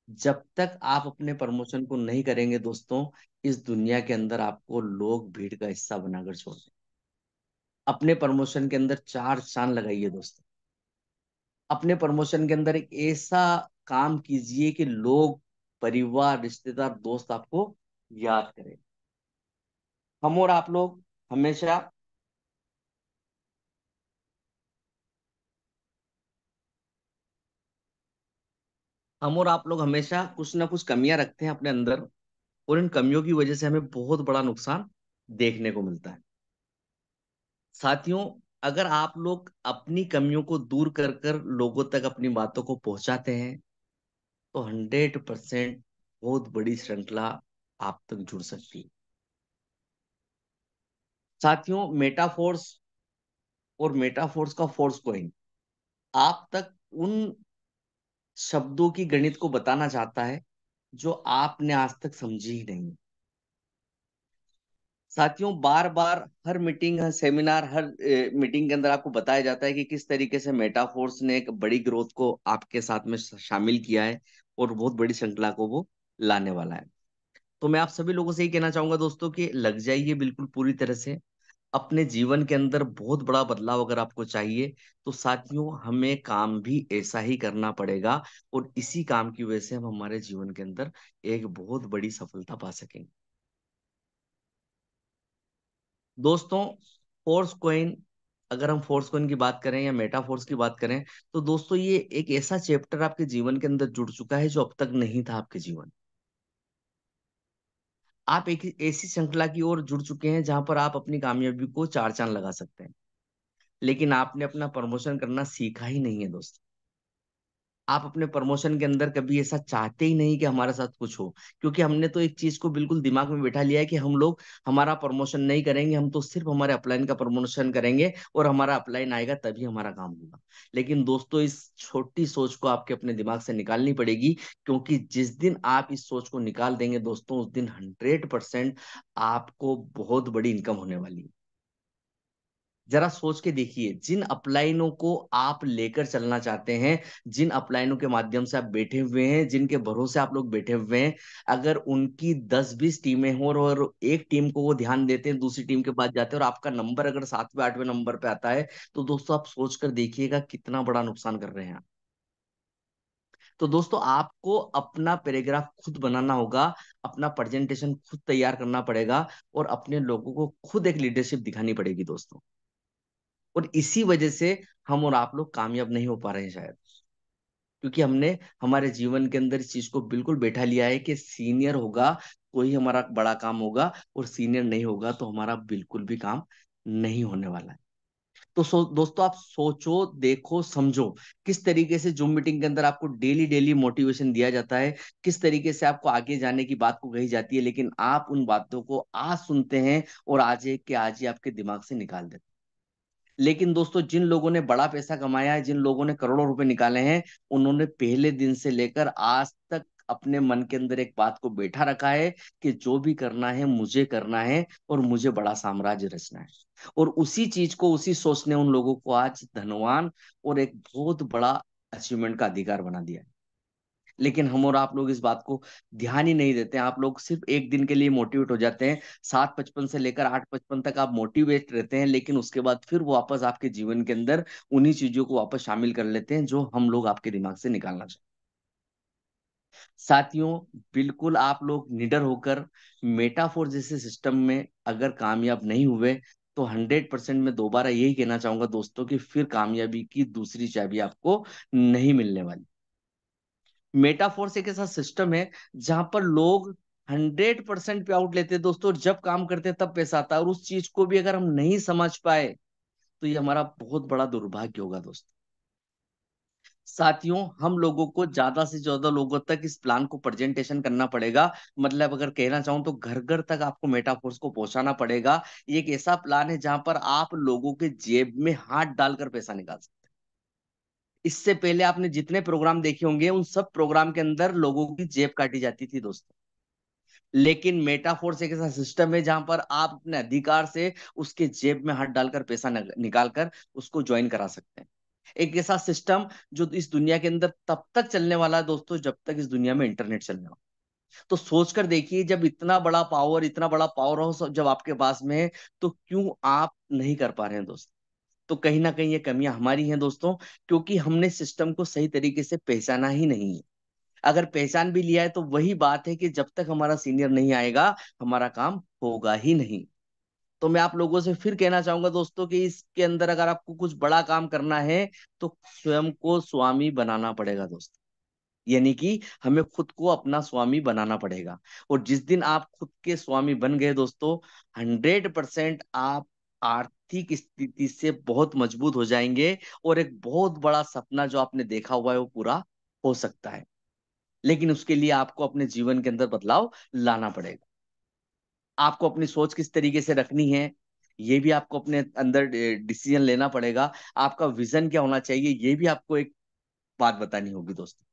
जब तक आप अपने प्रमोशन को नहीं करेंगे दोस्तों, इस दुनिया के अंदर आपको लोग भीड़ का हिस्सा बनाकर छोड़ दें। अपने प्रमोशन के अंदर चार चांद लगाइए दोस्तों। अपने प्रमोशन के अंदर एक ऐसा काम कीजिए कि लोग, परिवार, रिश्तेदार, दोस्त आपको याद करें। हम और आप लोग हमेशा हम और आप लोग हमेशा कुछ ना कुछ कमियां रखते हैं अपने अंदर, और इन कमियों की वजह से हमें बहुत बड़ा नुकसान देखने को मिलता है। साथियों अगर आप लोग अपनी कमियों को दूर कर कर लोगों तक अपनी बातों को पहुंचाते हैं, तो 100% बहुत बड़ी श्रृंखला आप तक जुड़ सकती है। साथियों मेटाफोर्स और मेटाफोर्स का फोर्स कोइन आप तक उन शब्दों की गणित को बताना चाहता है जो आपने आज तक समझी ही नहीं। साथियों बार बार हर मीटिंग, हर सेमिनार, हर मीटिंग के अंदर आपको बताया जाता है कि किस तरीके से मेटाफोर्स ने एक बड़ी ग्रोथ को आपके साथ में शामिल किया है, और बहुत बड़ी श्रृंखला को वो लाने वाला है। तो मैं आप सभी लोगों से ही कहना चाहूंगा दोस्तों कि लग जाइए बिल्कुल पूरी तरह से। अपने जीवन के अंदर बहुत बड़ा बदलाव अगर आपको चाहिए, तो साथियों हमें काम भी ऐसा ही करना पड़ेगा, और इसी काम की वजह से हम हमारे जीवन के अंदर एक बहुत बड़ी सफलता पा सकेंगे। दोस्तों फोर्स कोइन, अगर हम फोर्स कोइन की बात करें या मेटाफोर्स की बात करें, तो दोस्तों ये एक ऐसा चैप्टर आपके जीवन के अंदर जुड़ चुका है जो अब तक नहीं था आपके जीवन। आप एक ऐसी श्रृंखला की ओर जुड़ चुके हैं जहां पर आप अपनी कामयाबी को चार चांद लगा सकते हैं, लेकिन आपने अपना प्रमोशन करना सीखा ही नहीं है दोस्त। आप अपने प्रमोशन के अंदर कभी ऐसा चाहते ही नहीं कि हमारे साथ कुछ हो, क्योंकि हमने तो एक चीज को बिल्कुल दिमाग में बैठा लिया है कि हम लोग हमारा प्रमोशन नहीं करेंगे, हम तो सिर्फ हमारे अपलाइन का प्रमोशन करेंगे और हमारा अपलाइन आएगा तभी हमारा काम होगा। लेकिन दोस्तों, इस छोटी सोच को आपके अपने दिमाग से निकालनी पड़ेगी, क्योंकि जिस दिन आप इस सोच को निकाल देंगे दोस्तों, उस दिन 100% आपको बहुत बड़ी इनकम होने वाली है। जरा सोच के देखिए, जिन अपलाइनों को आप लेकर चलना चाहते हैं, जिन अपलाइनों के माध्यम से आप बैठे हुए हैं, जिनके भरोसे आप लोग बैठे हुए हैं, अगर उनकी 10-20 टीमें हों और एक टीम को वो ध्यान देते हैं, दूसरी टीम के पास जाते हैं और आपका नंबर अगर 7वें 8वें नंबर पे आता है, तो दोस्तों आप सोच कर देखिएगा कितना बड़ा नुकसान कर रहे हैं आप। तो दोस्तों, आपको अपना पैराग्राफ खुद बनाना होगा, अपना प्रेजेंटेशन खुद तैयार करना पड़ेगा और अपने लोगों को खुद एक लीडरशिप दिखानी पड़ेगी दोस्तों। और इसी वजह से हम और आप लोग कामयाब नहीं हो पा रहे हैं शायद, क्योंकि हमने हमारे जीवन के अंदर इस चीज को बिल्कुल बैठा लिया है कि सीनियर होगा तो ही हमारा बड़ा काम होगा, और सीनियर नहीं होगा तो हमारा बिल्कुल भी काम नहीं होने वाला है। तो दोस्तों, आप सोचो, देखो, समझो, किस तरीके से जूम मीटिंग के अंदर आपको डेली डेली मोटिवेशन दिया जाता है, किस तरीके से आपको आगे जाने की बात को कही जाती है, लेकिन आप उन बातों को आज सुनते हैं और आज एक के आज ही आपके दिमाग से निकाल देते हैं। लेकिन दोस्तों, जिन लोगों ने बड़ा पैसा कमाया है, जिन लोगों ने करोड़ों रुपए निकाले हैं, उन्होंने पहले दिन से लेकर आज तक अपने मन के अंदर एक बात को बैठा रखा है कि जो भी करना है मुझे करना है और मुझे बड़ा साम्राज्य रचना है। और उसी चीज को, उसी सोच ने उन लोगों को आज धनवान और एक बहुत बड़ा अचीवमेंट का अधिकार बना दिया है। लेकिन हम और आप लोग इस बात को ध्यान ही नहीं देते हैं। आप लोग सिर्फ एक दिन के लिए मोटिवेट हो जाते हैं, 7:55 से लेकर 8:55 तक आप मोटिवेट रहते हैं, लेकिन उसके बाद फिर वापस आपके जीवन के अंदर उन्हीं चीजों को वापस शामिल कर लेते हैं जो हम लोग आपके दिमाग से निकालना चाहते हैं। साथियों, बिल्कुल आप लोग निडर होकर मेटाफोर जैसे सिस्टम में अगर कामयाब नहीं हुए, तो 100% मैं दोबारा यही कहना चाहूंगा दोस्तों कि फिर कामयाबी की दूसरी चाबी आपको नहीं मिलने वाली। मेटाफोर्स एक ऐसा सिस्टम है जहां पर लोग 100% पे आउट लेते हैं दोस्तों, और जब काम करते हैं तब पैसा आता है, और उस चीज को भी अगर हम नहीं समझ पाए तो ये हमारा बहुत बड़ा दुर्भाग्य होगा दोस्तों। साथियों, हम लोगों को ज्यादा से ज्यादा लोगों तक इस प्लान को प्रेजेंटेशन करना पड़ेगा। मतलब अगर कहना चाहूं तो घर घर तक आपको मेटाफोर्स को पहुंचाना पड़ेगा। ये एक ऐसा प्लान है जहां पर आप लोगों के जेब में हाथ डालकर पैसा निकाल सकते हैं। इससे पहले आपने जितने प्रोग्राम देखे होंगे, उन सब प्रोग्राम के अंदर लोगों की जेब काटी जाती थी दोस्तों। लेकिन मेटाफोर्स एक ऐसा सिस्टम है जहां पर आप अपने अधिकार से उसके जेब में हाथ डालकर पैसा निकाल कर उसको ज्वाइन करा सकते हैं। एक ऐसा सिस्टम जो इस दुनिया के अंदर तब तक चलने वाला है दोस्तों जब तक इस दुनिया में इंटरनेट चलने वाला। तो सोचकर देखिए, जब इतना बड़ा पावर हाउस जब आपके पास में है, तो क्यों आप नहीं कर पा रहे हैं दोस्तों? तो कहीं ना कहीं ये कमियां हमारी हैं दोस्तों, क्योंकि हमने सिस्टम को सही तरीके से पहचाना ही नहीं है। अगर पहचान भी लिया है तो वही बात है कि जब तक हमारा सीनियर नहीं आएगा, हमारा काम होगा ही नहीं। तो मैं आप लोगों से फिर कहना चाहूंगा दोस्तों कि इसके अंदर अगर आपको कुछ बड़ा काम करना है, तो स्वयं को स्वामी बनाना पड़ेगा दोस्तों। यानी कि हमें खुद को अपना स्वामी बनाना पड़ेगा। और जिस दिन आप खुद के स्वामी बन गए दोस्तों, 100% आप आर्थिक स्थिति से बहुत मजबूत हो जाएंगे, और एक बहुत बड़ा सपना जो आपने देखा हुआ है वो पूरा हो सकता है। लेकिन उसके लिए आपको अपने जीवन के अंदर बदलाव लाना पड़ेगा। आपको अपनी सोच किस तरीके से रखनी है, ये भी आपको अपने अंदर डिसीजन लेना पड़ेगा। आपका विजन क्या होना चाहिए, ये भी आपको एक बात बतानी होगी दोस्तों।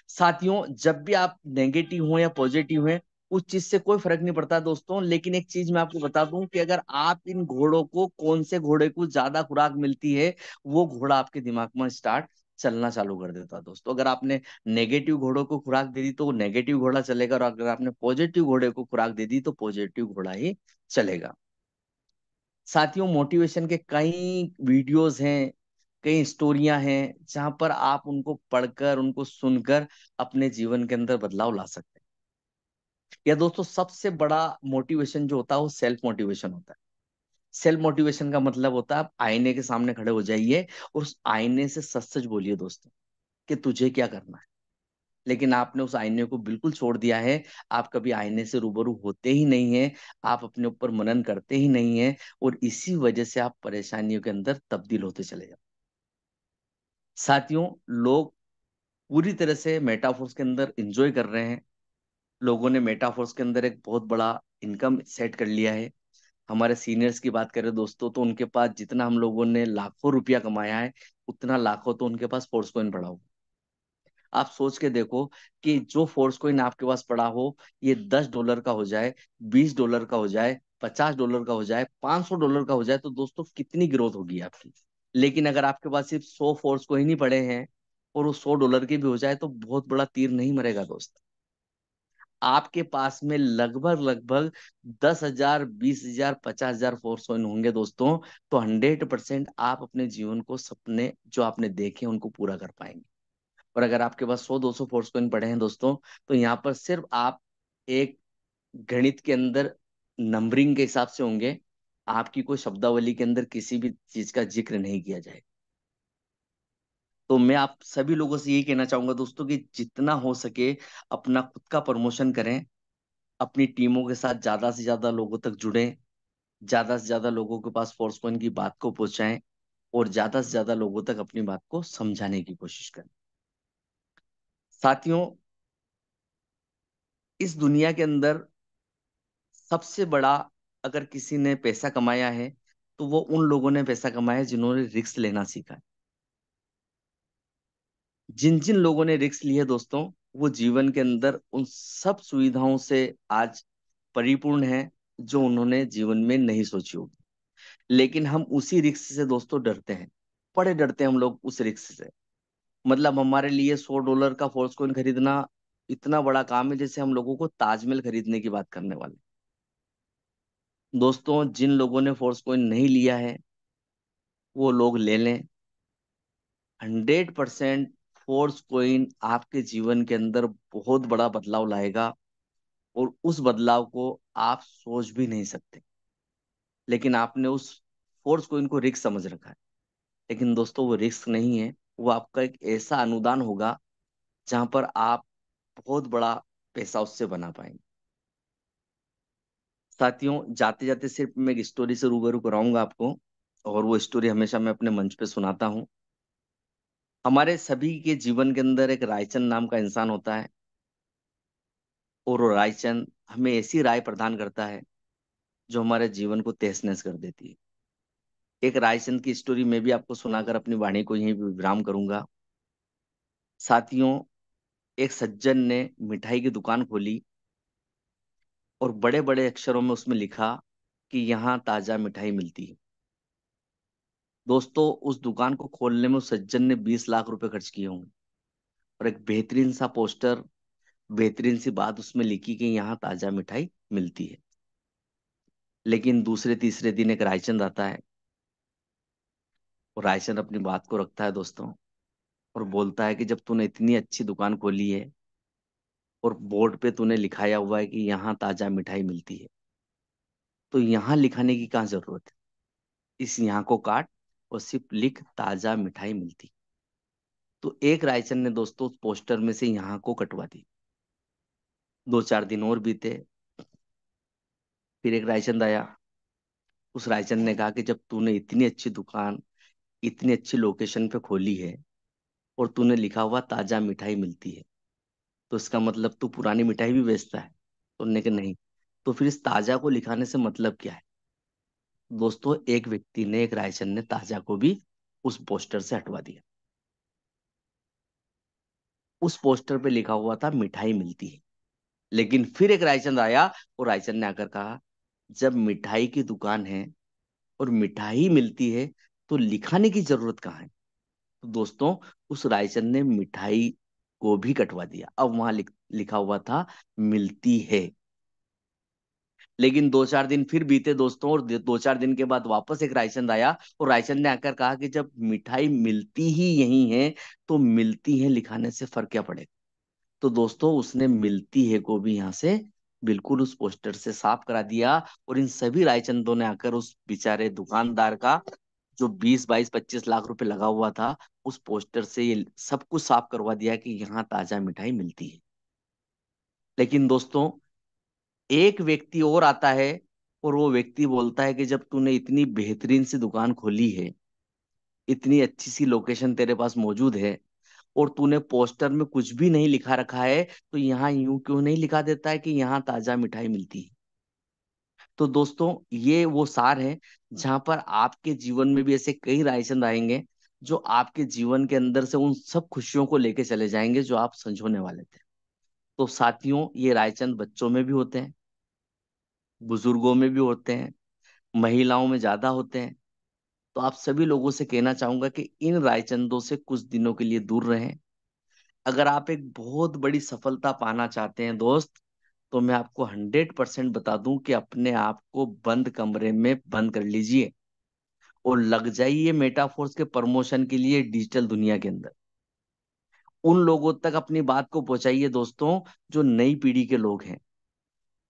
साथियों, जब भी आप नेगेटिव हो या पॉजिटिव हैं, उस चीज से कोई फर्क नहीं पड़ता दोस्तों। लेकिन एक चीज मैं आपको बता दूं कि अगर आप इन घोड़ों को, कौन से घोड़े को ज्यादा खुराक मिलती है, वो घोड़ा आपके दिमाग में स्टार्ट चलना चालू कर देता है दोस्तों। अगर आपने नेगेटिव घोड़ों को खुराक दे दी तो वो नेगेटिव घोड़ा चलेगा, और अगर आपने पॉजिटिव घोड़े को खुराक दे दी तो पॉजिटिव घोड़ा ही चलेगा। साथियों, मोटिवेशन के कई वीडियोस हैं, कई स्टोरियां हैं जहां पर आप उनको पढ़कर, उनको सुनकर अपने जीवन के अंदर बदलाव ला सकते हैं। या दोस्तों, सबसे बड़ा मोटिवेशन जो होता है वो सेल्फ मोटिवेशन होता है। सेल्फ मोटिवेशन का मतलब होता है आप आईने के सामने खड़े हो जाइए और उस आईने से सच सच बोलिए दोस्तों कि तुझे क्या करना है। लेकिन आपने उस आईने को बिल्कुल छोड़ दिया है। आप कभी आईने से रूबरू होते ही नहीं है, आप अपने ऊपर मनन करते ही नहीं है, और इसी वजह से आप परेशानियों के अंदर तब्दील होते चले जाते। साथियों, लोग पूरी तरह से मेटाफोर्स के अंदर एंजॉय कर रहे हैं। लोगों ने मेटाफोर्स के अंदर एक बहुत बड़ा इनकम सेट कर लिया है। हमारे सीनियर्स की बात करें दोस्तों, तो उनके पास जितना हम लोगों ने लाखों रुपया कमाया है, उतना लाखों तो उनके पास फोर्स कॉइन पड़ा हो। आप सोच के देखो कि जो फोर्स कॉइन आपके पास पड़ा हो, ये $10 का हो जाए, $20 का हो जाए, $50 का हो जाए, $500 का हो जाए, तो दोस्तों कितनी ग्रोथ होगी आपकी। लेकिन अगर आपके पास सिर्फ 100 फोर्स कॉइन ही पड़े हैं और वो $100 के भी हो जाए, तो बहुत बड़ा तीर नहीं मरेगा दोस्त। आपके पास में लगभग लगभग 10,000, 20,000, 50,000 फोर्स कॉइन होंगे दोस्तों, तो 100% आप अपने जीवन को, सपने जो आपने देखे उनको पूरा कर पाएंगे। और अगर आपके पास 100-200 फोर्स कॉइन पड़े हैं दोस्तों, तो यहाँ पर सिर्फ आप एक गणित के अंदर नंबरिंग के हिसाब से होंगे, आपकी कोई शब्दावली के अंदर किसी भी चीज का जिक्र नहीं किया जाए। तो मैं आप सभी लोगों से यही कहना चाहूंगा दोस्तों कि जितना हो सके अपना खुद का प्रमोशन करें, अपनी टीमों के साथ ज्यादा से ज्यादा लोगों तक जुड़ें, ज्यादा से ज्यादा लोगों के पास फोर्स पॉइंट की बात को पहुंचाएं, और ज्यादा से ज्यादा लोगों तक अपनी बात को समझाने की कोशिश करें। साथियों, इस दुनिया के अंदर सबसे बड़ा, अगर किसी ने पैसा कमाया है, तो वो उन लोगों ने पैसा कमाया है जिन्होंने रिस्क लेना सीखा है। जिन जिन लोगों ने रिस्क लिए दोस्तों, वो जीवन के अंदर उन सब सुविधाओं से आज परिपूर्ण है जो उन्होंने जीवन में नहीं सोची होगी। लेकिन हम उसी रिस्क से दोस्तों डरते हैं, बड़े डरते हैं हम लोग उस रिस्क से। मतलब हमारे लिए $100 का फोर्स कॉइन खरीदना इतना बड़ा काम है, जैसे हम लोगों को ताजमहल खरीदने की बात करने वाले। दोस्तों, जिन लोगों ने फोर्स कॉइन नहीं लिया है, वो लोग ले लें। 100% फोर्स कॉइन आपके जीवन के अंदर बहुत बड़ा बदलाव लाएगा, और उस बदलाव को आप सोच भी नहीं सकते। लेकिन आपने उस फोर्स कॉइन को रिस्क समझ रखा है। लेकिन दोस्तों, वो रिस्क नहीं है, वो आपका एक ऐसा अनुदान होगा जहां पर आप बहुत बड़ा पैसा उससे बना पाएंगे। साथियों, जाते जाते सिर्फ मैं एक स्टोरी से रूबरू कराऊंगा आपको, और वो स्टोरी हमेशा मैं अपने मंच पे सुनाता हूँ। हमारे सभी के जीवन के अंदर एक रायचंद नाम का इंसान होता है, और वो रायचंद हमें ऐसी राय प्रदान करता है जो हमारे जीवन को तहस नहस कर देती है। एक रायचंद की स्टोरी मैं भी आपको सुनाकर अपनी वाणी को यहीं विराम करूंगा। साथियों, एक सज्जन ने मिठाई की दुकान खोली, और बड़े बड़े अक्षरों में उसमें लिखा कि यहाँ ताजा मिठाई मिलती है। दोस्तों, उस दुकान को खोलने में उस सज्जन ने 20 लाख रुपए खर्च किए होंगे, और एक बेहतरीन सा पोस्टर, बेहतरीन सी बात उसमें लिखी कि यहाँ ताजा मिठाई मिलती है। लेकिन दूसरे तीसरे दिन एक रायचंद आता है, और रायचंद अपनी बात को रखता है दोस्तों, और बोलता है कि जब तूने इतनी अच्छी दुकान खोली है, और बोर्ड पे तूने लिखाया हुआ है कि यहाँ ताजा मिठाई मिलती है, तो यहाँ लिखाने की क्या जरूरत है। इस यहाँ को काट और सिर्फ लिख ताजा मिठाई मिलती। तो एक रायचंद ने दोस्तों उस पोस्टर में से यहाँ को कटवा दी। 2-4 दिन और बीते, फिर एक रायचंद आया। उस रायचंद ने कहा कि जब तूने इतनी अच्छी दुकान, इतनी अच्छी लोकेशन पे खोली है, और तूने लिखा हुआ ताजा मिठाई मिलती है, तो इसका मतलब तू पुरानी मिठाई भी बेचता है। तो उन्होंने कहा नहीं। तो फिर इस ताजा को लिखाने से मतलब क्या है। दोस्तों, एक व्यक्ति ने, एक रायचंद ने ताजा को भी उस पोस्टर से हटवा दिया। उस पोस्टर पे लिखा हुआ था मिठाई मिलती है। लेकिन फिर एक रायचंद आया, और रायचंद ने आकर कहा, जब मिठाई की दुकान है और मिठाई मिलती है, तो लिखाने की जरूरत कहाँ है। तो दोस्तों, उस रायचंद ने मिठाई को भी कटवा दिया। अब वहां लिखा हुआ था मिलती है। लेकिन 2-4 दिन फिर बीते दोस्तों, और 2-4 दिन के बाद वापस एक रायचंद आया, और रायचंद ने आकर कहा कि जब मिठाई मिलती ही यही है, तो मिलती है लिखाने से फर्क क्या पड़ेगा। तो दोस्तों, उसने मिलती है को भी यहाँ से बिल्कुल उस पोस्टर से साफ करा दिया। और इन सभी रायचंदों ने आकर उस बेचारे दुकानदार का, जो 20, 22, 25 लाख रुपए लगा हुआ था, उस पोस्टर से ये सब कुछ साफ करवा दिया कि यहाँ ताजा मिठाई मिलती है। लेकिन दोस्तों, एक व्यक्ति और आता है, और वो व्यक्ति बोलता है कि जब तूने इतनी बेहतरीन सी दुकान खोली है, इतनी अच्छी सी लोकेशन तेरे पास मौजूद है, और तूने पोस्टर में कुछ भी नहीं लिखा रखा है, तो यहाँ यूं क्यों नहीं लिखा देता है कि यहाँ ताजा मिठाई मिलती है। तो दोस्तों, ये वो सार है जहां पर आपके जीवन में भी ऐसे कई रायचंद आएंगे जो आपके जीवन के अंदर से उन सब खुशियों को लेके चले जाएंगे जो आप संजोने वाले थे। तो साथियों, ये रायचंद बच्चों में भी होते हैं, बुजुर्गों में भी होते हैं, महिलाओं में ज्यादा होते हैं। तो आप सभी लोगों से कहना चाहूंगा कि इन रायचंदों से कुछ दिनों के लिए दूर रहें। अगर आप एक बहुत बड़ी सफलता पाना चाहते हैं दोस्त, तो मैं आपको 100% बता दूं कि अपने आप को बंद कमरे में बंद कर लीजिए और लग जाइए मेटाफोर्स के प्रमोशन के लिए डिजिटल दुनिया के अंदर। उन लोगों तक अपनी बात को पहुंचाइए दोस्तों, जो नई पीढ़ी के लोग हैं,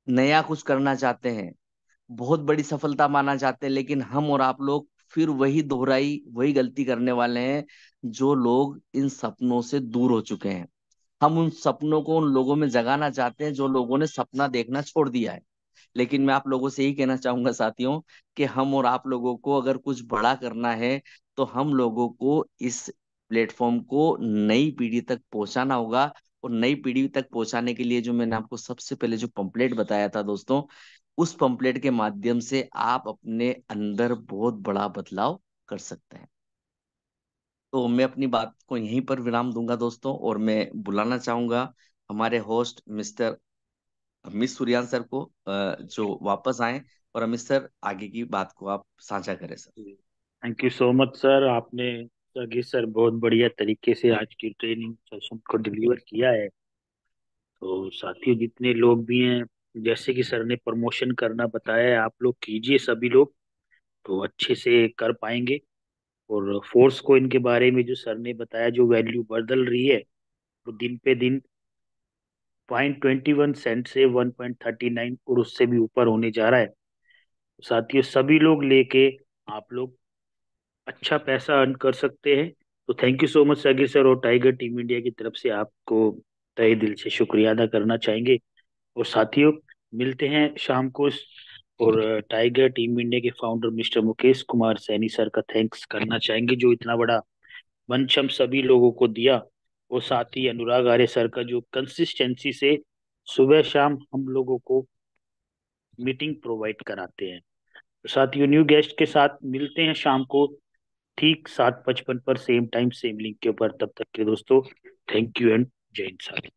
नया कुछ करना चाहते हैं, बहुत बड़ी सफलता माना चाहते हैं, लेकिन हम और आप लोग फिर वही दोहराई वही गलती करने वाले हैं जो लोग इन सपनों से दूर हो चुके हैं। हम उन सपनों को उन लोगों में जगाना चाहते हैं जो लोगों ने सपना देखना छोड़ दिया है। लेकिन मैं आप लोगों से यही कहना चाहूंगा साथियों, कि हम और आप लोगों को अगर कुछ बड़ा करना है, तो हम लोगों को इस प्लेटफॉर्म को नई पीढ़ी तक पहुंचाना होगा। और नई पीढ़ी तक पहुंचाने के लिए जो मैंने आपको सबसे पहले जो पंपलेट बताया था दोस्तों, उस पंपलेट के माध्यम से आप अपने अंदर बहुत बड़ा बदलाव कर सकते हैं। तो मैं अपनी बात को यहीं पर विराम दूंगा दोस्तों, और मैं बुलाना चाहूंगा हमारे होस्ट मिस्टर अमित सूर्यान सर को, जो वापस आए, और अमित सर आगे की बात को आप साझा करें sir. Thank you so much sir. आपने सर सर बहुत बढ़िया तरीके से आज की ट्रेनिंग सेशन को डिलीवर किया है। तो साथियों, जितने लोग भी हैं, जैसे कि सर ने प्रमोशन करना बताया है, आप लोग कीजिए सभी लोग, तो अच्छे से कर पाएंगे। और फोर्स को इनके बारे में जो सर ने बताया, जो वैल्यू बदल रही है, वो दिन पे दिन 0.21 सेंट से 1.39 और उससे भी ऊपर होने जा रहा है। तो साथियों, सभी लोग लेके आप लोग अच्छा पैसा अर्न कर सकते हैं। तो thank you so much सागिर sir, और टाइगर टीम इंडिया की तरफ से आपको तहे दिल से शुक्रिया अदा करना चाहेंगे। और साथियों, मिलते हैं शाम को। और टाइगर टीम इंडिया के founder mister Mukesh Kumar Saini sir का थैंक्स करना चाहेंगे, जो इतना बड़ा मंच हम सभी लोगों को दिया। और साथ ही अनुराग आर्य सर का, जो कंसिस्टेंसी से सुबह शाम हम लोगों को मीटिंग प्रोवाइड कराते हैं। तो साथियों, न्यू गेस्ट के साथ मिलते हैं शाम को ठीक 7:55 पर, सेम टाइम सेम लिंक के ऊपर। तब तक के दोस्तों, थैंक यू एंड जय हिंद साथियों।